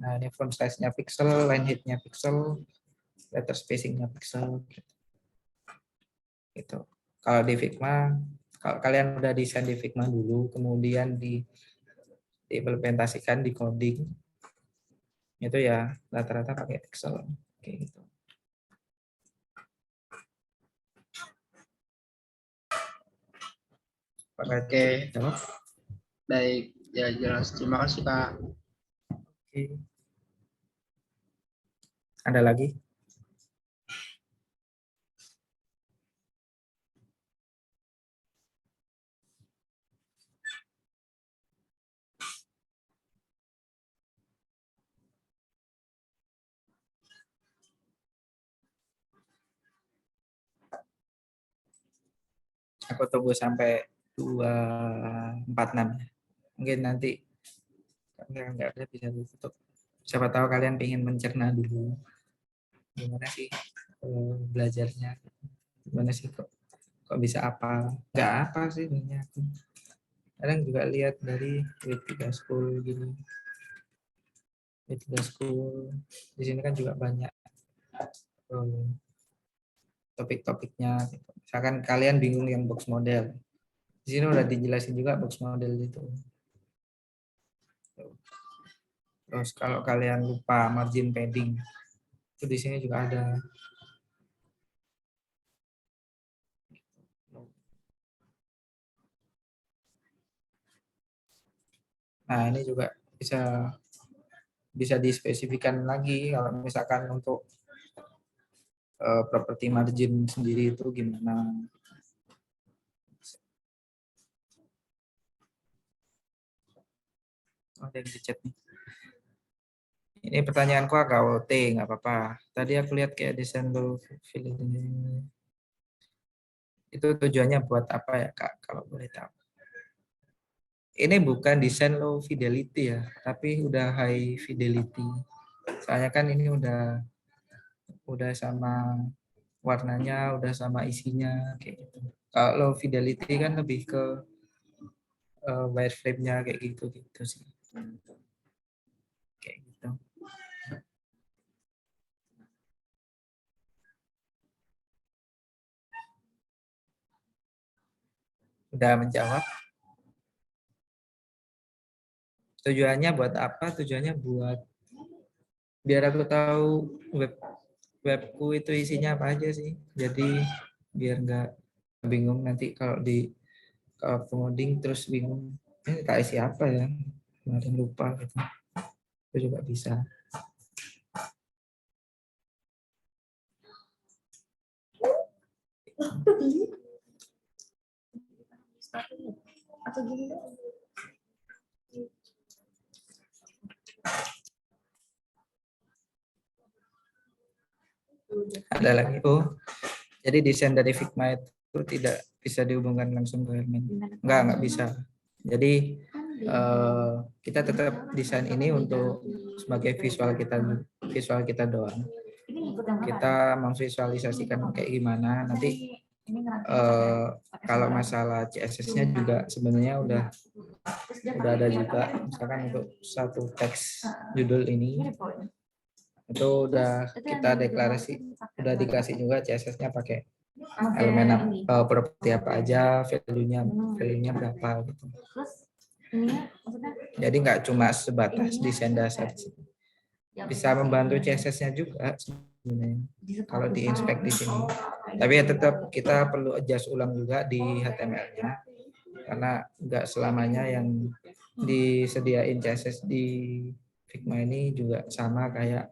Nah, ini font size-nya pixel, line height-nya pixel, letter spacing-nya pixel. Gitu. Kalau di Figma, kalau kalian udah desain di Figma dulu, kemudian diimplementasikan di coding, itu ya rata-rata pakai pixel. Kayak gitu. Oke, Jawab? baik. Ya, jelas. Terima kasih, Kak. Oke. Ada lagi? Aku tunggu sampai 246. Mungkin nanti nggak ada bisa ditutup. Siapa tahu kalian ingin mencerna dulu gimana sih belajarnya, gimana sih kok bisa apa? Nggak apa sih banyak. Kadang juga lihat dari W3 School gini. W3 School di sini kan juga banyak topik-topiknya. Misalkan kalian bingung yang box model, di sini udah dijelasin juga box model itu. Terus kalau kalian lupa margin padding, itu di sini juga ada. Nah, ini juga bisa dispesifikan lagi kalau misalkan untuk properti margin sendiri itu gimana. Ada yang di chat nih. Ini pertanyaanku agak OT, nggak apa-apa. Tadi aku lihat kayak desain low fidelity. Itu tujuannya buat apa ya, Kak, kalau boleh tahu? Ini bukan desain low fidelity ya, tapi udah high fidelity. Soalnya kan ini udah sama warnanya, udah sama isinya kayak gitu. Kalau low fidelity kan lebih ke wireframe-nya kayak gitu sih. Kayak gitu. Udah menjawab? Tujuannya buat apa? Tujuannya buat biar aku tahu webku itu isinya apa aja sih. Jadi biar nggak bingung nanti kalau coding terus bingung ini tak isi apa ya, kemarin lupa gitu. Itu juga bisa. Atau gini Ada lagi. Jadi desain dari Figma itu tidak bisa dihubungkan langsung ke Elementor. Enggak bisa. Jadi kita tetap desain ini untuk sebagai visual kita doang. Kita memvisualisasikan kayak gimana nanti. Kalau masalah CSS-nya juga sebenarnya udah ada juga, misalkan untuk satu teks judul ini itu udah kita deklarasi, udah dikasih juga CSS-nya pakai elemen properti apa aja, value-nya berapa gitu. Jadi nggak cuma sebatas desain dasar, bisa membantu CSS-nya juga sebenarnya kalau diinspek di sini. Tapi ya tetap kita perlu adjust ulang juga di HTML-nya karena nggak selamanya yang disediain CSS di Figma ini juga sama kayak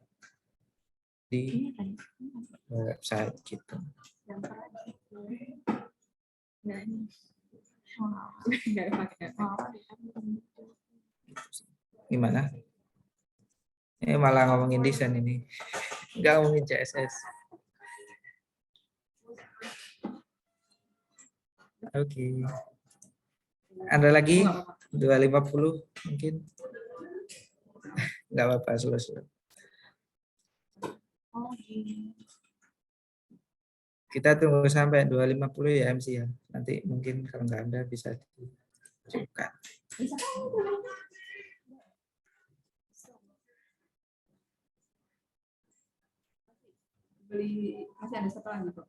di website gitu. Gimana? Ini malah ngomongin desain ini, nggak ngomongin CSS. Oke. Ada lagi 250 mungkin? Nggak apa-apa, selesai. Kita tunggu sampai 250 ya MC ya. Nanti mungkin kalau nggak ada bisa dimasukkan. Masih ada satu lagi kok.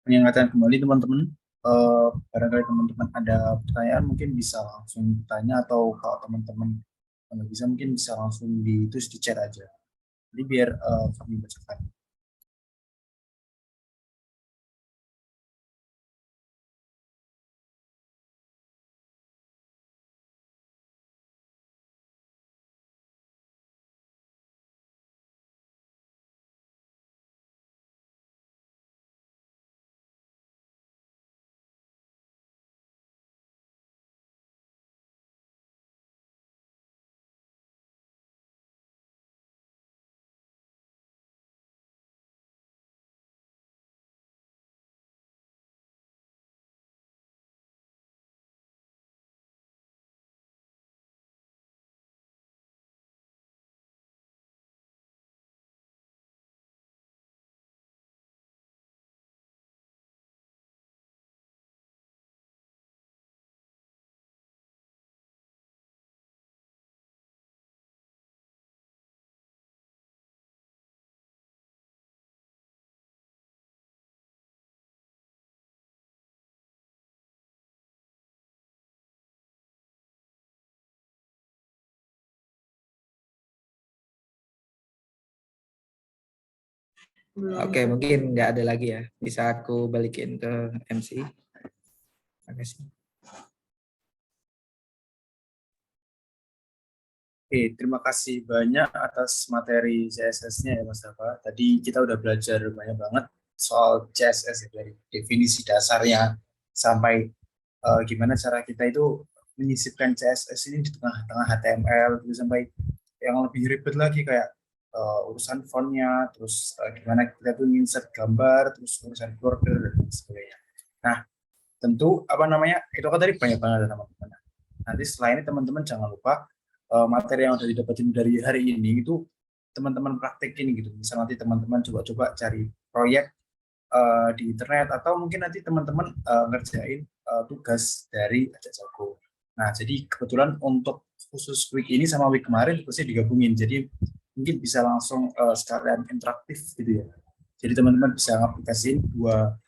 Mengingatkan kembali teman-teman, barangkali teman-teman ada pertanyaan mungkin bisa langsung tanya, atau kalau teman-teman nggak bisa mungkin bisa langsung ditulis di chat aja. Jadi biar kami bacakan. Oke, mungkin nggak ada lagi ya. Bisa aku balikin ke MC. Terima kasih. Oke, terima kasih banyak atas materi CSS-nya ya Mas Dafa. Tadi kita udah belajar banyak banget soal CSS ya, dari definisi dasarnya sampai gimana cara kita itu menyisipkan CSS ini di tengah-tengah HTML, terus sampai yang lebih ribet lagi kayak urusan fontnya, terus gimana kita tuh insert gambar, terus urusan border dan sebagainya. Nah, tentu itu kan tadi banyak banget teman-teman. Nanti setelah ini teman-teman jangan lupa materi yang sudah didapatin dari hari ini itu teman-teman praktekin gitu. Misal nanti teman-teman coba-coba cari proyek di internet, atau mungkin nanti teman-teman ngerjain tugas dari Ajak Jago. Nah, jadi kebetulan untuk khusus week ini sama week kemarin pasti digabungin. Jadi mungkin bisa langsung sekalian interaktif gitu ya. Jadi teman-teman bisa ngaplikasiin dua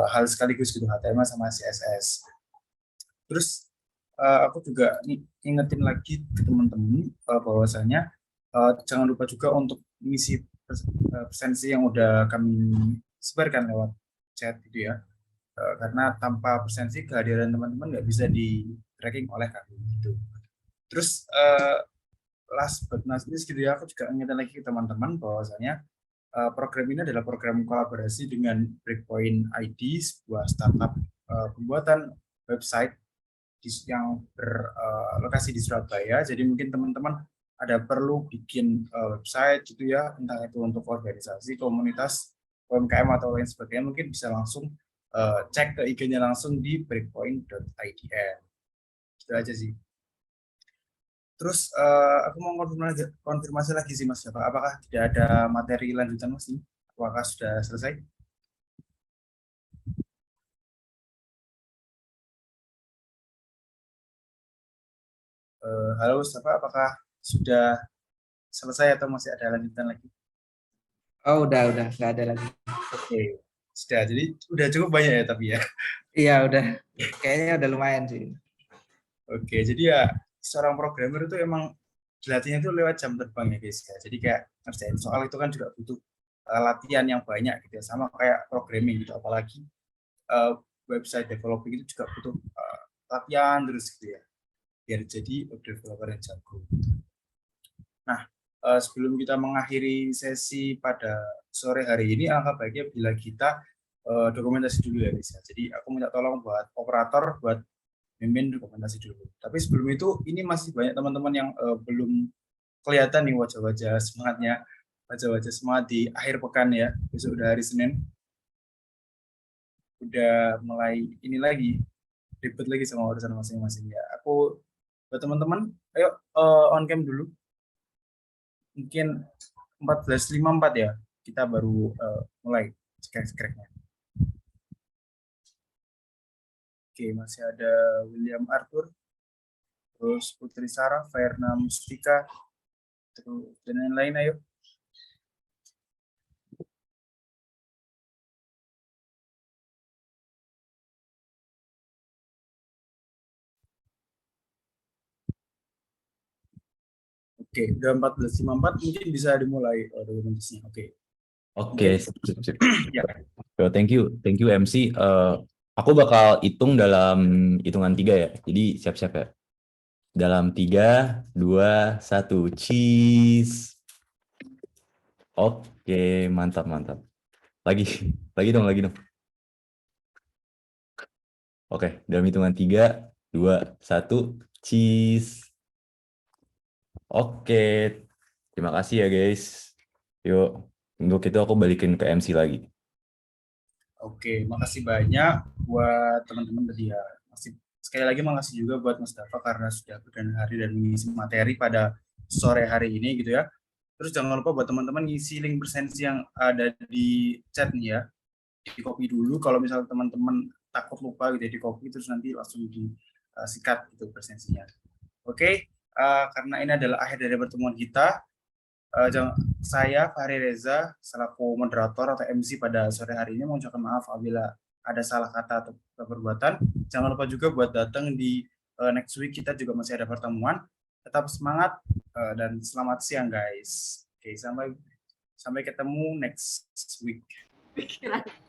hal sekaligus gitu, HTML sama CSS. Terus aku juga ingetin lagi ke teman-teman bahwasanya jangan lupa juga untuk mengisi presensi yang udah kami sebarkan lewat chat gitu ya. Karena tanpa presensi kehadiran teman-teman nggak bisa di tracking oleh kami gitu. Terus last but not least gitu ya, aku juga ingetin lagi ke teman-teman bahwasanya Program ini adalah program kolaborasi dengan Breakpoint ID, sebuah startup pembuatan website yang berlokasi di Surabaya. Jadi mungkin teman-teman ada perlu bikin website gitu ya, entah itu untuk organisasi, komunitas, UMKM atau lain sebagainya, mungkin bisa langsung cek ke IG-nya langsung di breakpoint.idn. Itu aja sih. Terus aku mau konfirmasi lagi sih Mas Java, apakah tidak ada materi lanjutan Mas ini? Apakah sudah selesai? Halo Java, apakah sudah selesai atau masih ada lanjutan lagi? Oh, udah, nggak ada lagi. Oke, sudah. Jadi udah cukup banyak ya tapi ya. Iya, udah. Kayaknya udah lumayan sih. Oke, jadi ya seorang programmer itu emang dilatihnya itu lewat jam terbang ya guys ya. Jadi kayak ngerjain soal itu kan juga butuh latihan yang banyak gitu ya. Sama kayak programming gitu, apalagi website developing itu juga butuh latihan terus gitu ya. Biar jadi web developer yang jago. Nah, sebelum kita mengakhiri sesi pada sore hari ini, alangkah baiknya bila kita dokumentasi dulu ya guys ya. Jadi aku minta tolong buat operator buat mimin dokumentasi dulu. Tapi sebelum itu, ini masih banyak teman-teman yang belum kelihatan nih wajah-wajah semangatnya, wajah-wajah semangat di akhir pekan ya. Besok udah hari Senin, udah mulai ini lagi, ribet lagi sama urusan masing-masing ya. Aku buat teman-teman, ayo on cam dulu. Mungkin 14.54 ya, kita baru mulai skrek-skreknya. Oke, masih ada William Arthur, terus Putri Sarah, Fairna Mustika, terus dan lain-lain, ayo. Oke, udah 14.54, mungkin bisa dimulai dokumentasinya. Oke. Oke, sip. Ya. So, thank you MC. Aku bakal hitung dalam hitungan 3 ya. Jadi siap-siap ya. Dalam 3, 2, 1, cheese. Oke, mantap. Lagi dong. Oke, dalam hitungan 3, 2, 1, cheese. Oke, terima kasih ya guys. Yuk, untuk itu aku balikin ke MC lagi. Oke, makasih banyak buat teman-teman tadi ya. Sekali lagi makasih juga buat Mas Dava karena sudah berkenan hari dan mengisi materi pada sore hari ini gitu ya. Terus jangan lupa buat teman-teman ngisi link presensi yang ada di chat nih ya. Di copy dulu, kalau misalnya teman-teman takut lupa gitu ya, di copy terus nanti langsung disikat gitu presensinya. Oke, karena ini adalah akhir dari pertemuan kita. Saya Fahri Reza selaku moderator atau MC pada sore hari ini mengucapkan maaf apabila ada salah kata atau perbuatan. Jangan lupa juga buat datang di next week, kita juga masih ada pertemuan. Tetap semangat dan selamat siang guys. Oke, sampai ketemu next week.